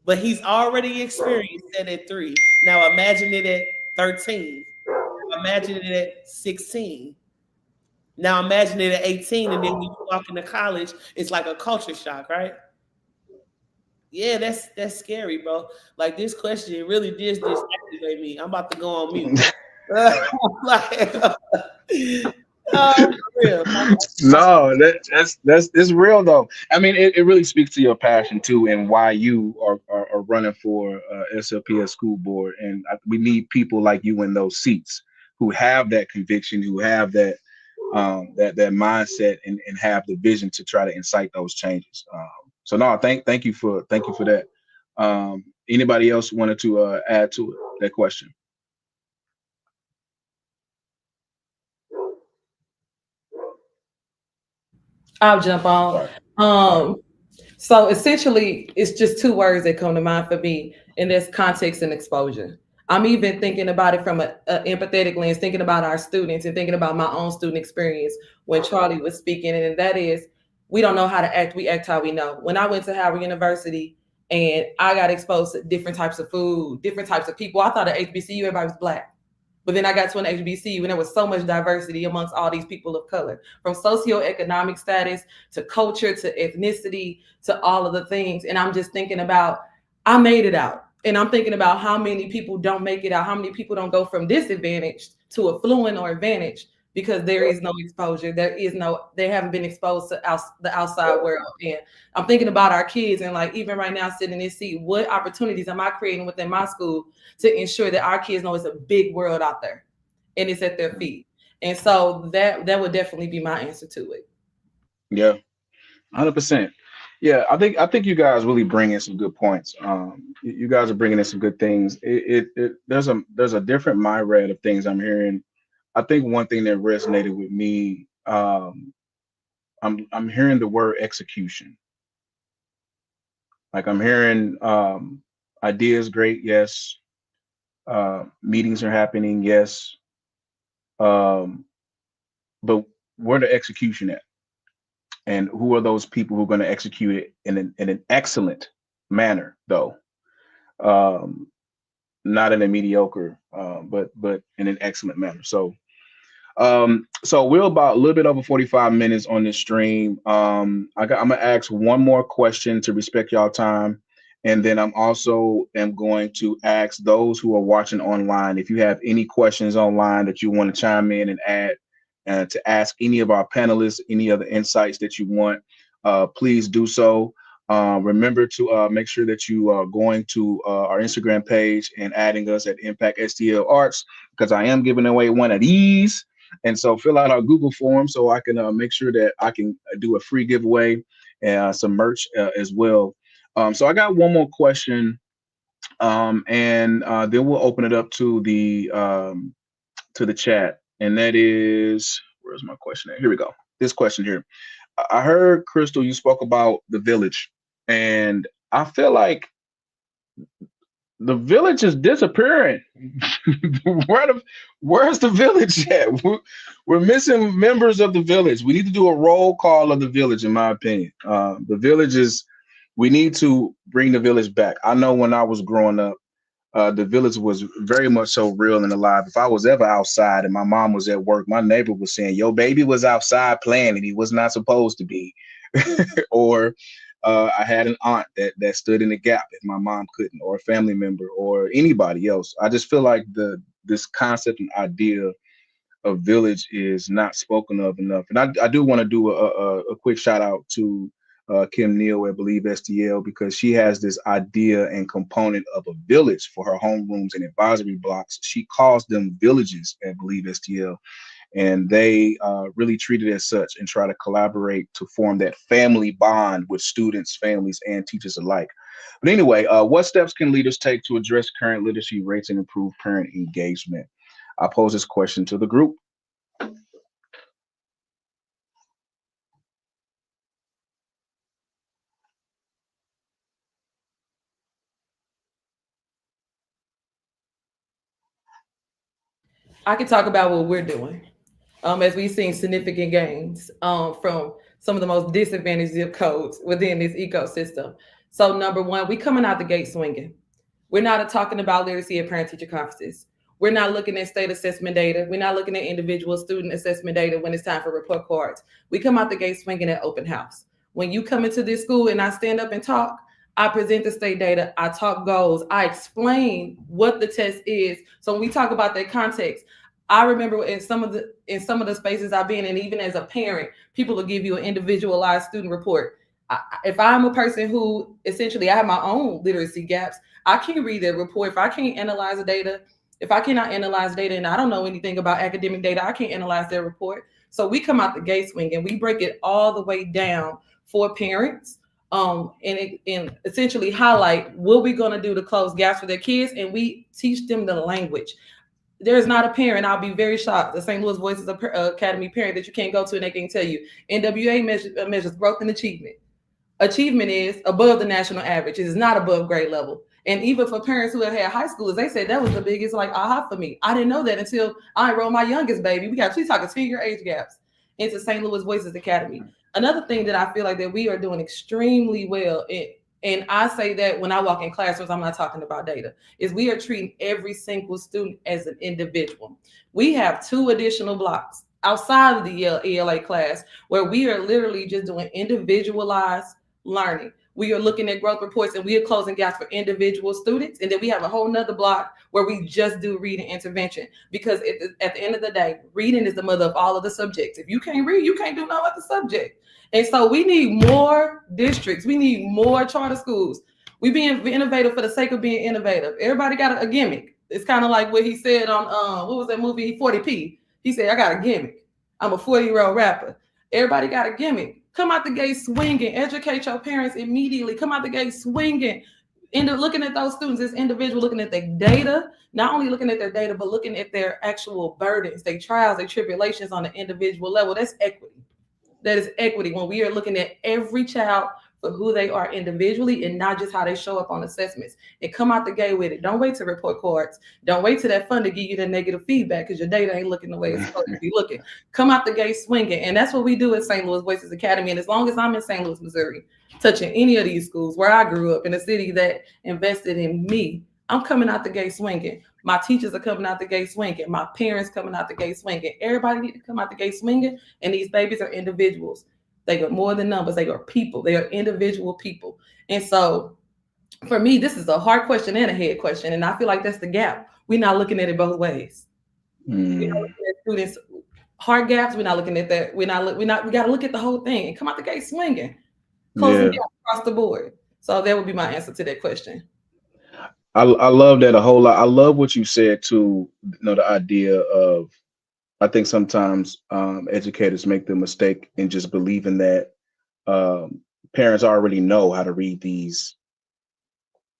but he's already experienced that at 3. Now imagine it at 13. Imagine it at 16. Now imagine it at 18, and then when you walk into college, it's like a culture shock, right? Yeah, that's scary, bro. Like this question really did activate me. I'm about to go on mute. Real. No, that's real though. I mean, it really speaks to your passion too, and why you are running for SLPS school board. And we need people like you in those seats who have that conviction, who have that that mindset, and have the vision to try to incite those changes. So no, thank you for that. Anybody else wanted to add to that question? I'll jump on. So essentially, it's just 2 words that come to mind for me, and that's context and exposure. I'm even thinking about it from an empathetic lens, thinking about our students and thinking about my own student experience when Charlie was speaking, and that is, we don't know how to act. We act how we know. When I went to Howard University and I got exposed to different types of food, different types of people, I thought at HBCU everybody was Black. But then I got to an HBCU and there was so much diversity amongst all these people of color, from socioeconomic status to culture to ethnicity to all of the things. And I'm just thinking about, I made it out. And I'm thinking about how many people don't make it out, how many people don't go from disadvantaged to affluent or advantage because there is no exposure. They haven't been exposed to the outside world. And I'm thinking about our kids, and like even right now sitting in this seat, what opportunities am I creating within my school to ensure that our kids know it's a big world out there and it's at their feet? And so that would definitely be my answer to it. Yeah, 100%. Yeah, I think you guys really bring in some good points. You guys are bringing in some good things. There's a different myriad of things I'm hearing. I think one thing that resonated with me, I'm hearing the word execution. Like I'm hearing ideas, great, yes. Meetings are happening, yes. But where the execution at? And who are those people who are going to execute it in an excellent manner, though? not in a mediocre, but in an excellent manner. So we're about a little bit over 45 minutes on this stream. I'm gonna ask one more question to respect y'all time, and then I'm also going to ask those who are watching online, if you have any questions online that you want to chime in and add, to ask any of our panelists, any other insights that you want, please do so. Remember to make sure that you are going to our Instagram page and adding us at Impact STL Arts, because I am giving away one of these. And so fill out our Google form so I can make sure that I can do a free giveaway and some merch as well. So I got one more question, and then we'll open it up to the chat. And that is, where's my question at? Here we go. This question here. I heard, Crystal, you spoke about the village, and I feel like the village is disappearing. Where's the village at? We're missing members of the village. We need to do a roll call of the village, in my opinion. The village we need to bring the village back. I know when I was growing up, the village was very much so real and alive. If I was ever outside and my mom was at work, my neighbor was saying, "Yo, baby was outside playing and he was not supposed to be." Or I had an aunt that stood in the gap if my mom couldn't, or a family member, or anybody else. I just feel like this concept and idea of village is not spoken of enough. And I do want to do a quick shout out to Kim Neal at Believe STL, because she has this idea and component of a village for her homerooms and advisory blocks. She calls them villages at Believe STL. And they really treat it as such and try to collaborate to form that family bond with students, families, and teachers alike. But anyway, what steps can leaders take to address current literacy rates and improve parent engagement? I pose this question to the group. I can talk about what we're doing. As we've seen significant gains from some of the most disadvantaged zip codes within this ecosystem. So number one, we coming out the gate swinging. We're not talking about literacy at parent-teacher conferences. We're not looking at state assessment data. We're not looking at individual student assessment data when it's time for report cards. We come out the gate swinging at open house. When you come into this school and I stand up and talk, I present the state data, I talk goals, I explain what the test is. So when we talk about that context, I remember in some of the spaces I've been in, even as a parent, people will give you an individualized student report. If I'm a person who essentially I have my own literacy gaps, I can't read that report. If I can't analyze the data, if I cannot analyze data and I don't know anything about academic data, I can't analyze their report. So we come out the gate swing and we break it all the way down for parents, and essentially highlight what we're going to do to close gaps for their kids, and we teach them the language. There's not a parent, I'll be very shocked, the St. Louis Voices Academy parent that you can't go to and they can tell you NWA measures growth and achievement. Achievement is above the national average. It is not above grade level. And even for parents who have had high schoolers, they said that was the biggest aha for me. I didn't know that until I enrolled my youngest baby. She's talking 10-year age gaps into St. Louis Voices Academy. Another thing that I feel like that we are doing extremely well, and I say that when I walk in classrooms, I'm not talking about data, is we are treating every single student as an individual. We have 2 additional blocks outside of the ELA class where we are literally just doing individualized learning. We are looking at growth reports and we are closing gaps for individual students. And then we have a whole nother block where we just do reading intervention, because at the end of the day, reading is the mother of all of the subjects. If you can't read, you can't do no other subject. And so we need more districts. We need more charter schools. We being innovative for the sake of being innovative. Everybody got a gimmick. It's kind of like what he said on, what was that movie, 40P? He said, I got a gimmick. I'm a 40-year-old rapper. Everybody got a gimmick. Come out the gate swinging. Educate your parents immediately. Come out the gate swinging. Looking at those students as individuals, looking at their data, not only looking at their data, but looking at their actual burdens, their trials, their tribulations on the individual level. That's equity. That is equity when we are looking at every child for who they are individually and not just how they show up on assessments. And come out the gate with it. Don't wait to report cards. Don't wait till that fund to give you the negative feedback because your data ain't looking the way it's supposed to be looking. Come out the gate swinging. And that's what we do at St. Louis Voices Academy. And as long as I'm in St. Louis, Missouri, touching any of these schools where I grew up in a city that invested in me, I'm coming out the gate swinging. My teachers are coming out the gate swinging. My parents coming out the gate swinging. Everybody need to come out the gate swinging. And these babies are individuals. They are more than numbers. They are people. They are individual people. And so for me, this is a hard question and a head question. And I feel like that's the gap. We're not looking at it both ways. We're not looking at students' hard gaps. We're not looking at that. We got to look at the whole thing and come out the gate swinging. Closing gaps across the board. So that would be my answer to that question. I love that a whole lot. I love what you said too, the idea of, I think sometimes educators make the mistake in just believing that parents already know how to read these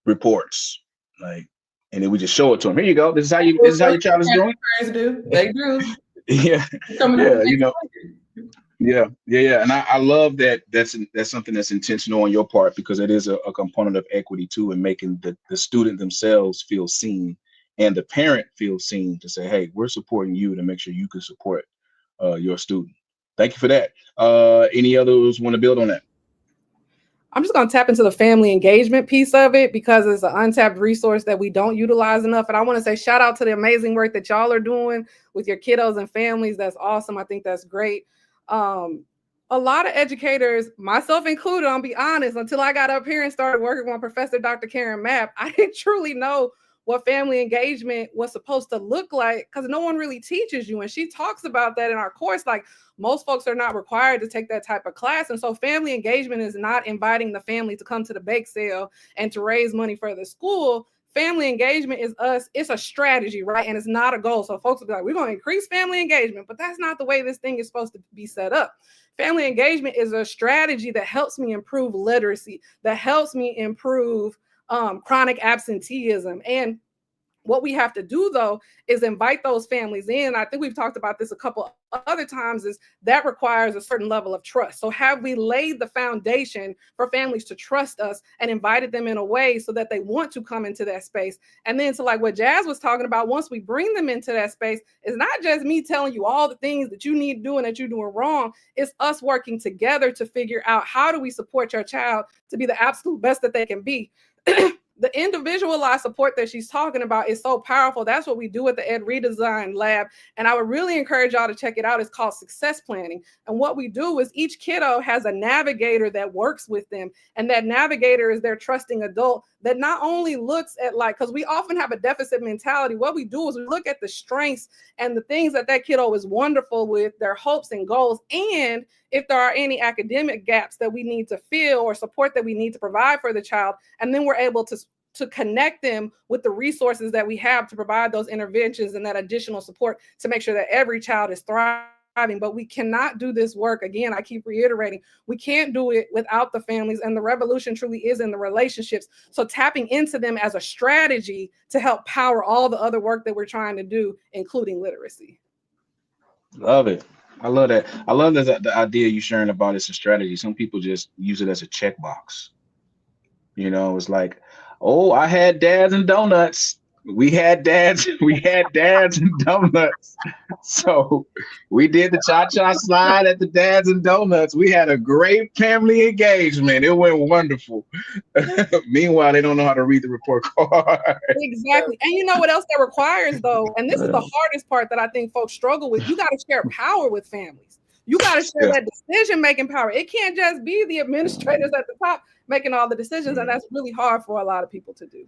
reports, like, and then we just show it to them. Here you go. This is how your child is doing. They do. Yeah. And I love that. That's something that's intentional on your part, because it is a component of equity too, and making the student themselves feel seen and the parent feel seen to say, hey, we're supporting you to make sure you can support your student. Thank you for that. Any others want to build on that? I'm just going to tap into the family engagement piece of it, because it's an untapped resource that we don't utilize enough. And I want to say shout out to the amazing work that y'all are doing with your kiddos and families. That's awesome. I think that's great. A lot of educators, myself included, I'll be honest, until I got up here and started working with Professor Dr. Karen Mapp, I didn't truly know what family engagement was supposed to look like, because no one really teaches you. And she talks about that in our course. Like, most folks are not required to take that type of class. And so family engagement is not inviting the family to come to the bake sale and to raise money for the school. Family engagement is us. It's a strategy, right? And it's not a goal. So folks will be like, we're going to increase family engagement, but that's not the way this thing is supposed to be set up. Family engagement is a strategy that helps me improve literacy, that helps me improve chronic absenteeism. And what we have to do, though, is invite those families in. I think we've talked about this a couple other times, is that requires a certain level of trust. So have we laid the foundation for families to trust us and invited them in a way so that they want to come into that space? And then, so like what Jazz was talking about, once we bring them into that space, it's not just me telling you all the things that you need to do and that you're doing wrong. It's us working together to figure out, how do we support your child to be the absolute best that they can be? The individualized support that she's talking about is so powerful. That's what we do at the EdRedesign lab. And I would really encourage y'all to check it out. It's called success planning. And what we do is each kiddo has a navigator that works with them. And that navigator is their trusting adult that not only looks at, like, because we often have a deficit mentality. What we do is we look at the strengths and the things that kiddo is wonderful with, their hopes and goals, and if there are any academic gaps that we need to fill or support that we need to provide for the child. And then we're able to connect them with the resources that we have to provide those interventions and that additional support to make sure that every child is thriving. But we cannot do this work. Again, I keep reiterating, we can't do it without the families, and the revolution truly is in the relationships. So tapping into them as a strategy to help power all the other work that we're trying to do, including literacy. Love it. I love that. I love the idea you sharing about it's a strategy. Some people just use it as a checkbox. It's like, oh, I had dads and donuts. We had dads and donuts. So we did the cha-cha slide at the dads and donuts. We had a great family engagement. It went wonderful. Meanwhile, they don't know how to read the report card. Exactly. And you know what else that requires, though? And this is the hardest part that I think folks struggle with. You got to share power with families. You got to share that decision-making power. It can't just be the administrators at the top making all the decisions. And that's really hard for a lot of people to do.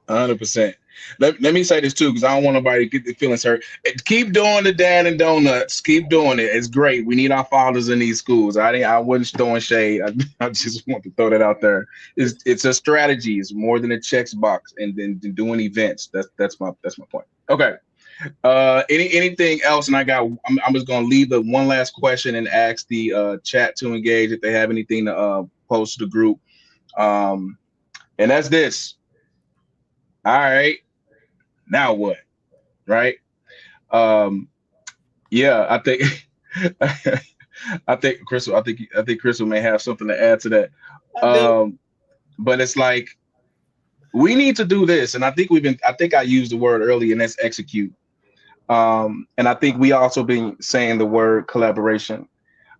100%. Let me say this too, because I don't want nobody to get the feelings hurt. Keep doing the dad and donuts. Keep doing it. It's great. We need our fathers in these schools. I wasn't throwing shade. I just want to throw that out there. It's a strategy. It's more than a checkbox, and then doing events. That's my point. Okay. Anything else? And I'm just gonna leave the one last question and ask the chat to engage if they have anything to post to the group. And that's this. All right, now what? Right? Yeah, I think I think Crystal may have something to add to that. But it's like we need to do this, and I think I used the word earlier, and that's execute. And I think we also been saying the word collaboration,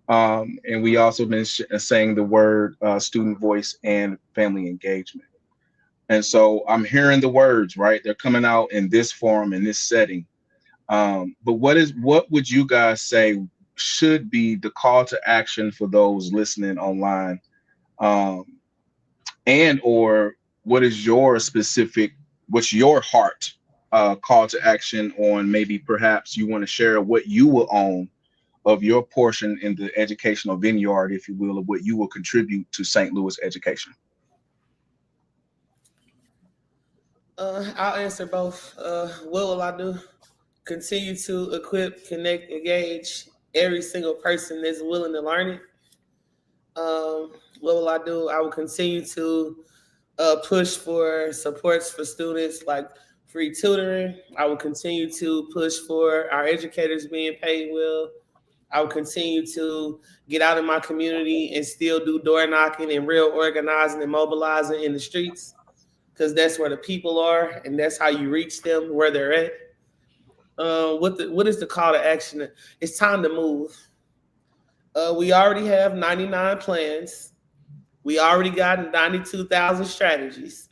and we also been saying the word student voice and family engagement. And so I'm hearing the words, right? They're coming out in this form, in this setting. But what would you guys say should be the call to action for those listening online? And or what is your specific, what's your heart call to action on? Maybe perhaps you want to share what you will own of your portion in the educational vineyard, if you will, of what you will contribute to St. Louis education. I'll answer both. What will I do? Continue to equip, connect, engage every single person that's willing to learn it. What will I do? I will continue to push for supports for students like free tutoring. I will continue to push for our educators being paid well. I will continue to get out in my community and still do door knocking and real organizing and mobilizing in the streets, because that's where the people are and that's how you reach them where they're at. What is the call to action? It's time to move. We already have 99 plans. We already got 92,000 strategies.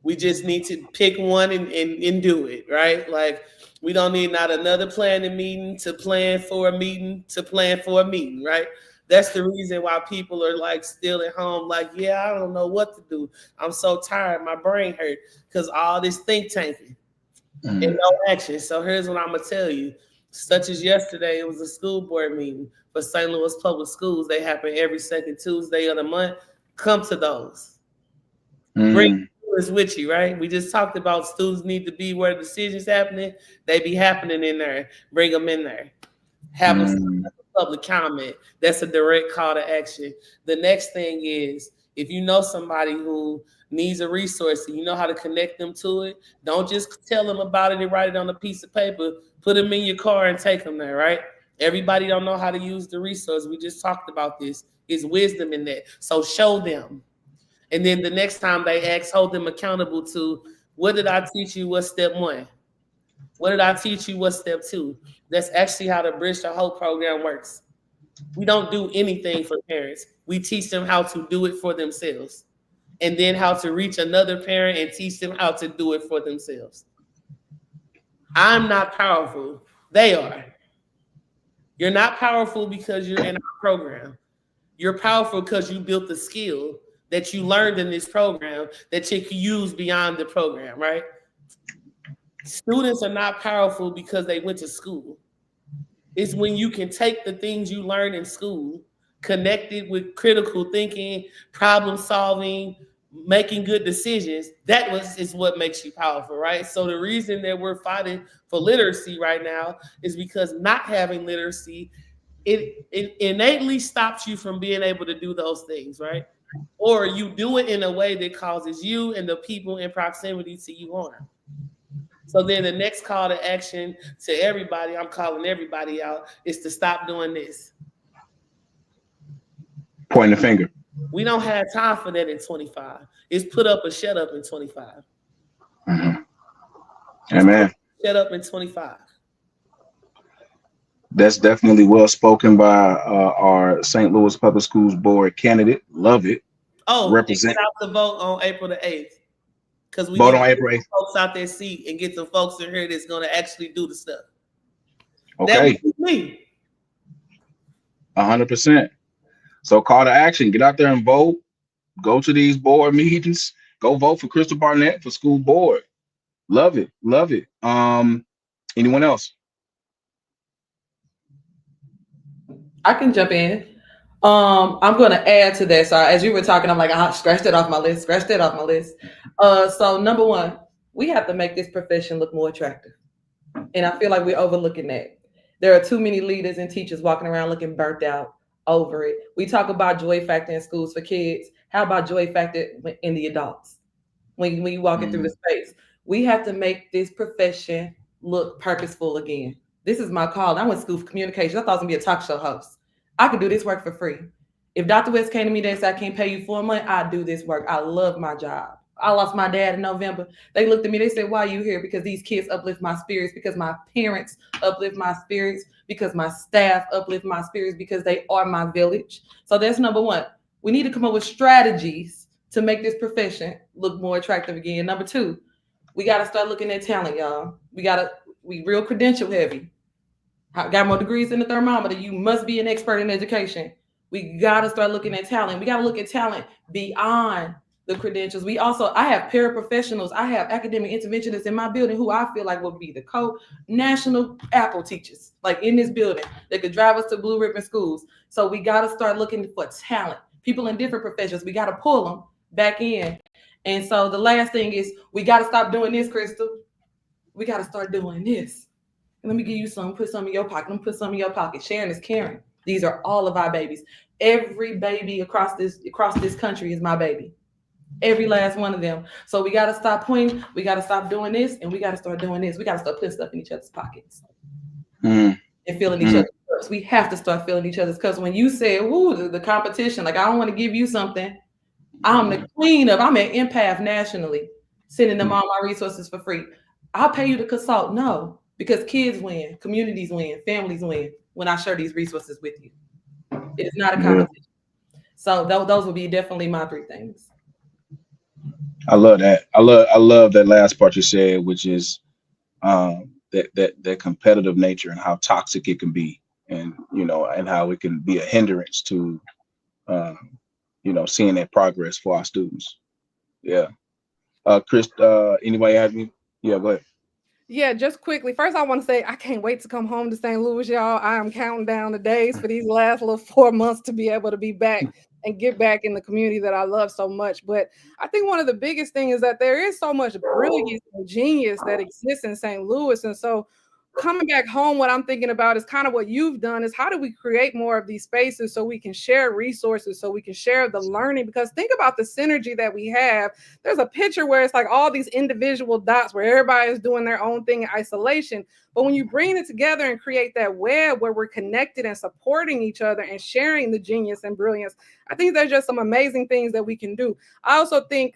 We just need to pick one and do it, right? Like, we don't need not another planning meeting to plan for a meeting to plan for a meeting, right? That's the reason why people are like still at home, like, yeah, I don't know what to do. I'm so tired. My brain hurt because all this think tanking and no action. So here's what I'm going to tell you. Such as yesterday, it was a school board meeting for St. Louis Public Schools. They happen every second Tuesday of the month. Come to those. Bring students with you, right? We just talked about students need to be where the decisions happening. They be happening in there. Bring them in there. Have a public comment. That's a direct call to action. The next thing is, if you know somebody who needs a resource and you know how to connect them to it, don't just tell them about it and write it on a piece of paper. Put them in your car and take them there, right? Everybody don't know how to use the resource. We just talked about this. Is wisdom in that. So show them. And then the next time they ask, hold them accountable to, what did I teach you? What's step one? What did I teach you? What's step two? That's actually how the Bridge to Hope program works. We don't do anything for parents. We teach them how to do it for themselves. And then how to reach another parent and teach them how to do it for themselves. I'm not powerful. They are. You're not powerful because you're in our program. You're powerful because you built the skill that you learned in this program that you can use beyond the program, right? Students are not powerful because they went to school. It's when you can take the things you learned in school, connect it with critical thinking, problem solving, making good decisions. Is what makes you powerful, right? So the reason that we're fighting for literacy right now is because not having literacy, it innately stops you from being able to do those things, right? Or you do it in a way that causes you and the people in proximity to you harm. So then the next call to action to everybody, I'm calling everybody out, is to stop doing this. Pointing the finger. We don't have time for that in 25. It's put up or shut up in 25. Amen. Shut up in 25. That's definitely well spoken by our St. Louis Public Schools Board candidate. Love it. Oh, represent. Get out the vote on April the 8th. Because we vote on April 8th. Folks out their seat and get some folks in here that's going to actually do the stuff. Okay. That would be me. 100%. So call to action. Get out there and vote. Go to these board meetings. Go vote for Crystal Barnett for school board. Love it. Love it. Anyone else? I can jump in. I'm going to add to that. So as you were talking, I'm like, I scratched that off my list. So number one, we have to make this profession look more attractive. And I feel like we're overlooking that. There are too many leaders and teachers walking around looking burnt out over it. We talk about joy factor in schools for kids. How about joy factor in the adults? When you walking through the space, we have to make this profession look purposeful again. This is my call. I went to school for communication. I thought I was gonna be a talk show host. I could do this work for free. If Dr. West came to me and said, I can't pay you for a month, I do this work. I love my job. I lost my dad in November. They looked at me, they said, why are you here? Because these kids uplift my spirits, because my parents uplift my spirits, because my staff uplift my spirits, because they are my village. So that's number one. We need to come up with strategies to make this profession look more attractive again. Number two, we got to start looking at talent, y'all. We real credential heavy. Got more degrees in the thermometer. You must be an expert in education. We got to start looking at talent. We got to look at talent beyond the credentials. I have paraprofessionals. I have academic interventionists in my building who I feel like will be the national Apple teachers, like in this building, that could drive us to blue ribbon schools. So we got to start looking for talent. People in different professions. We got to pull them back in. And so the last thing is we got to stop doing this, Crystal. We got to start doing this. And let me give you some, put some in your pocket. Let me put some in your pocket. Sharing is caring. These are all of our babies. Every baby across this country is my baby. Every last one of them. So we got to stop pointing. We got to stop doing this, and we got to start doing this. We got to start putting stuff in each other's pockets and feeling each other's cups. We have to start feeling each other's cups. When you say, "Ooh, the competition," like I don't want to give you something. I'm the queen of. I'm an empath nationally, sending them all my resources for free. I'll pay you to consult. No, because kids win, communities win, families win when I share these resources with you. It's not a competition. So those will be definitely my three things. I love that. I love that last part you said, which is that competitive nature and how toxic it can be, and and how it can be a hindrance to seeing that progress for our students. Yeah. Chris, anybody have any? Yeah, go ahead. Yeah, just quickly. First, I want to say I can't wait to come home to St. Louis, y'all. I am counting down the days for these last little 4 months to be able to be back and get back in the community that I love so much. But I think one of the biggest things is that there is so much brilliance and genius that exists in St. Louis. And so coming back home, what I'm thinking about is kind of what you've done is how do we create more of these spaces so we can share resources, so we can share the learning? Because think about the synergy that we have. There's a picture where it's like all these individual dots where everybody is doing their own thing in isolation. But when you bring it together and create that web where we're connected and supporting each other and sharing the genius and brilliance, I think there's just some amazing things that we can do. I also think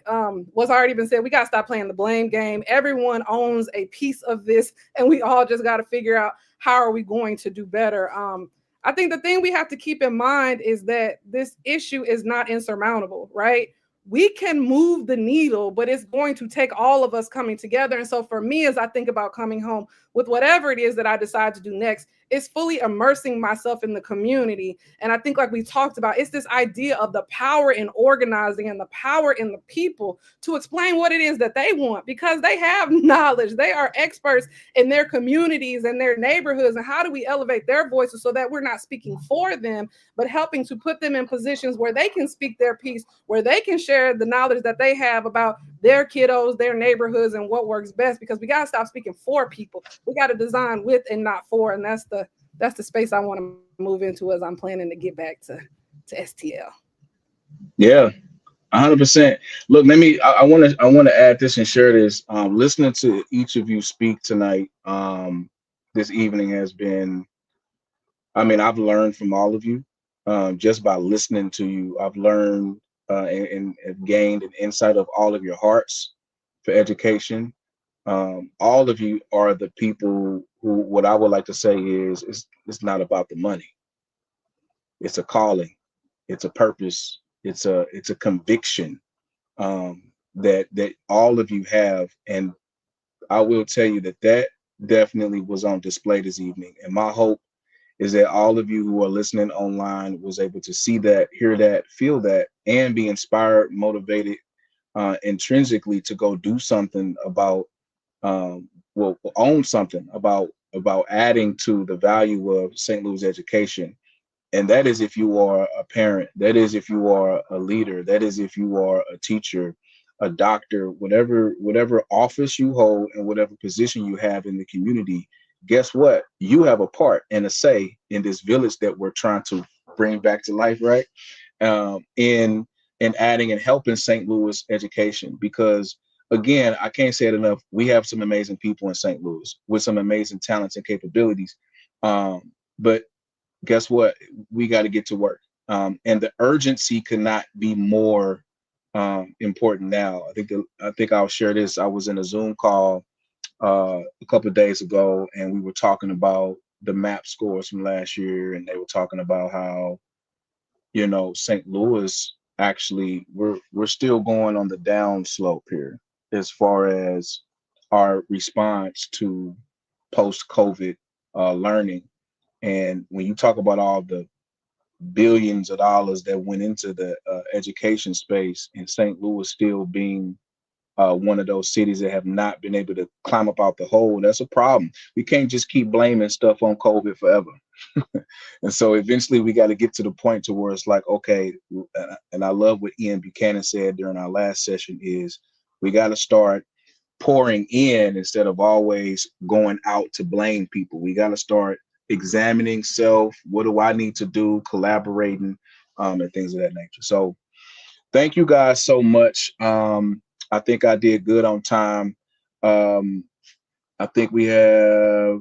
what's already been said, we got to stop playing the blame game. Everyone owns a piece of this, and we all just got to figure out how are we going to do better. I think the thing we have to keep in mind is that this issue is not insurmountable, right? We can move the needle, but it's going to take all of us coming together. And so for me, as I think about coming home with whatever it is that I decide to do next, it's fully immersing myself in the community. And I think like we talked about, it's this idea of the power in organizing and the power in the people to explain what it is that they want, because they have knowledge. They are experts in their communities and their neighborhoods. And how do we elevate their voices so that we're not speaking for them, but helping to put them in positions where they can speak their piece, where they can share the knowledge that they have about their kiddos, their neighborhoods, and what works best, because we got to stop speaking for people. We got to design with and not for. And that's the space I want to move into as I'm planning to get back to STL. Yeah, 100%. Look, I want to add this and share this. Listening to each of you speak tonight, this evening has been, I've learned from all of you. Just by listening to you, I've learned and have gained an insight of all of your hearts for education. All of you are the people who, what I would like to say is, it's not about the money. It's a calling, it's a purpose, it's a conviction that all of you have. And I will tell you that definitely was on display this evening. And my hope is that all of you who are listening online was able to see that, hear that, feel that, and be inspired, motivated intrinsically to go do something about own something about adding to the value of St. Louis education. And that is if you are a parent, that is if you are a leader, that is if you are a teacher, a doctor, whatever office you hold and whatever position you have in the community. Guess what? You have a part and a say in this village that we're trying to bring back to life, right? In adding and helping St. Louis education, because again, I can't say it enough. We have some amazing people in St. Louis with some amazing talents and capabilities. But guess what? We got to get to work. And the urgency could not be more important now. I think I'll share this. I was in a Zoom call a couple of days ago, and we were talking about the MAP scores from last year, and they were talking about how, you know, St. Louis actually we're still going on the down slope here as far as our response to post-COVID learning. And when you talk about all the billions of dollars that went into the education space, and St. Louis still being one of those cities that have not been able to climb up out the hole, that's a problem. We can't just keep blaming stuff on COVID forever. And so eventually we got to get to the point to where it's like, okay, and I love what Ian Buchanan said during our last session, is we got to start pouring in instead of always going out to blame people. We got to start examining self. What do I need to do? Collaborating, and things of that nature. So thank you guys so much. I think I did good on time. I think we have,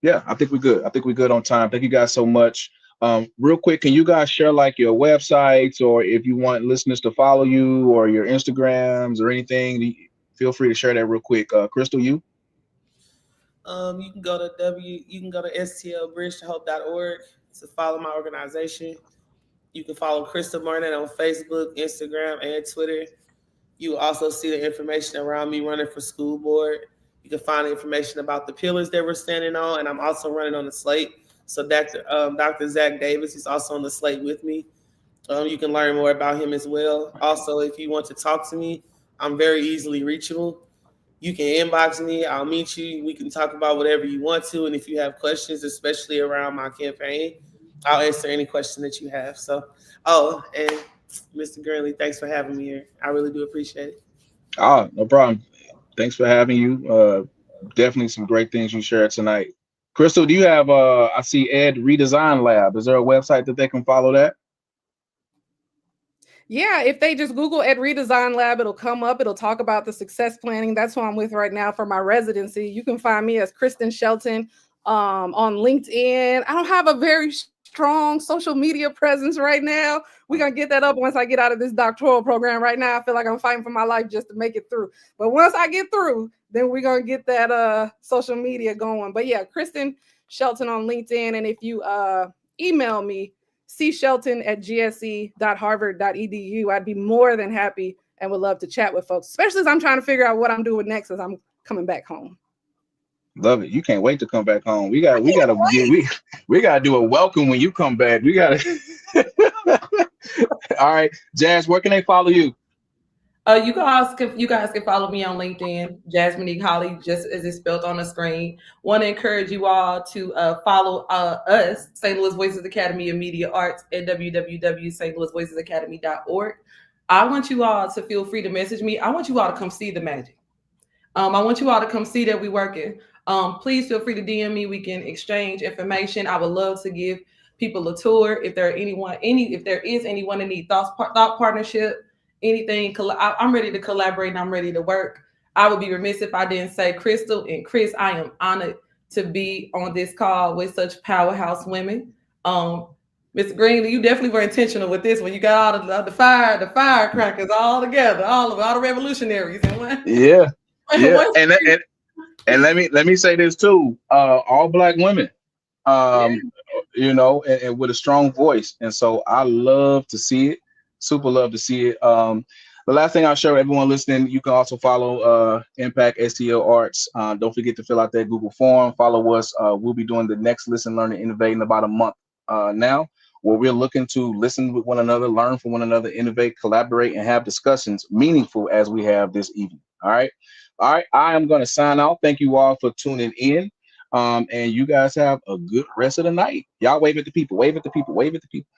yeah, I think we're good. I think we're good on time. Thank you guys so much. Real quick, can you guys share like your websites, or if you want listeners to follow you, or your Instagrams or anything, feel free to share that real quick. Crystal, you? You can go to stlbridgetohope.org to follow my organization. You can follow Crystal Martin on Facebook, Instagram, and Twitter. You will also see the information around me running for school board. You can find information about the pillars that we're standing on, and I'm also running on the slate. So Dr. Zach Davis is also on the slate with me. You can learn more about him as well. Also, if you want to talk to me, I'm very easily reachable. You can inbox me. I'll meet you. We can talk about whatever you want to. And if you have questions, especially around my campaign, I'll answer any question that you have. So, and Mr. Gurnley, thanks for having me here. I really do appreciate it. No problem. Thanks for having you. Definitely some great things you shared tonight. Crystal, do you have, I see EdRedesign Lab. Is there a website that they can follow that? Yeah, if they just Google EdRedesign Lab, it'll come up. It'll talk about the success planning. That's who I'm with right now for my residency. You can find me as Christan Shelton on LinkedIn. I don't have a very strong social media presence right now. We're going to get that up once I get out of this doctoral program. Right now, I feel like I'm fighting for my life just to make it through. But once I get through, then we're going to get that social media going. But yeah, Christan Shelton on LinkedIn. And if you email me, cshelton@gsc.harvard.edu. I'd be more than happy and would love to chat with folks, especially as I'm trying to figure out what I'm doing next as I'm coming back home. Love it. You can't wait to come back home. We gotta do a welcome when you come back. We gotta. All right, Jazz, where can they follow you? You guys can follow me on LinkedIn, Jasmine E. Holly, just as it's spelled on the screen. Want to encourage you all to follow us, St. Louis Voices Academy of Media Arts, at www.stlouisvoicesacademy.org. I want you all to feel free to message me. I want you all to come see the magic. I want you all to come see that we're working. Please feel free to DM me. We can exchange information. I would love to give people a tour. If there is anyone that needs thought partnership, anything, I'm ready to collaborate and I'm ready to work. I would be remiss if I didn't say, Crystal and Chris, I am honored to be on this call with such powerhouse women. Mr. Greenlee, you definitely were intentional with this one. You got all the firecrackers all together, all the revolutionaries in one. Yeah. And let me say this too. All Black women, you know, and with a strong voice. And so I love to see it. Super love to see it. The last thing I'll share with everyone listening, you can also follow Impact STL Arts. Don't forget to fill out that Google form. Follow us. We'll be doing the next Listen, Learn, and Innovate in about a month now, where we're looking to listen with one another, learn from one another, innovate, collaborate, and have discussions meaningful as we have this evening. All right. I am going to sign out. Thank you all for tuning in. And you guys have a good rest of the night. Y'all wave at the people. Wave at the people. Wave at the people.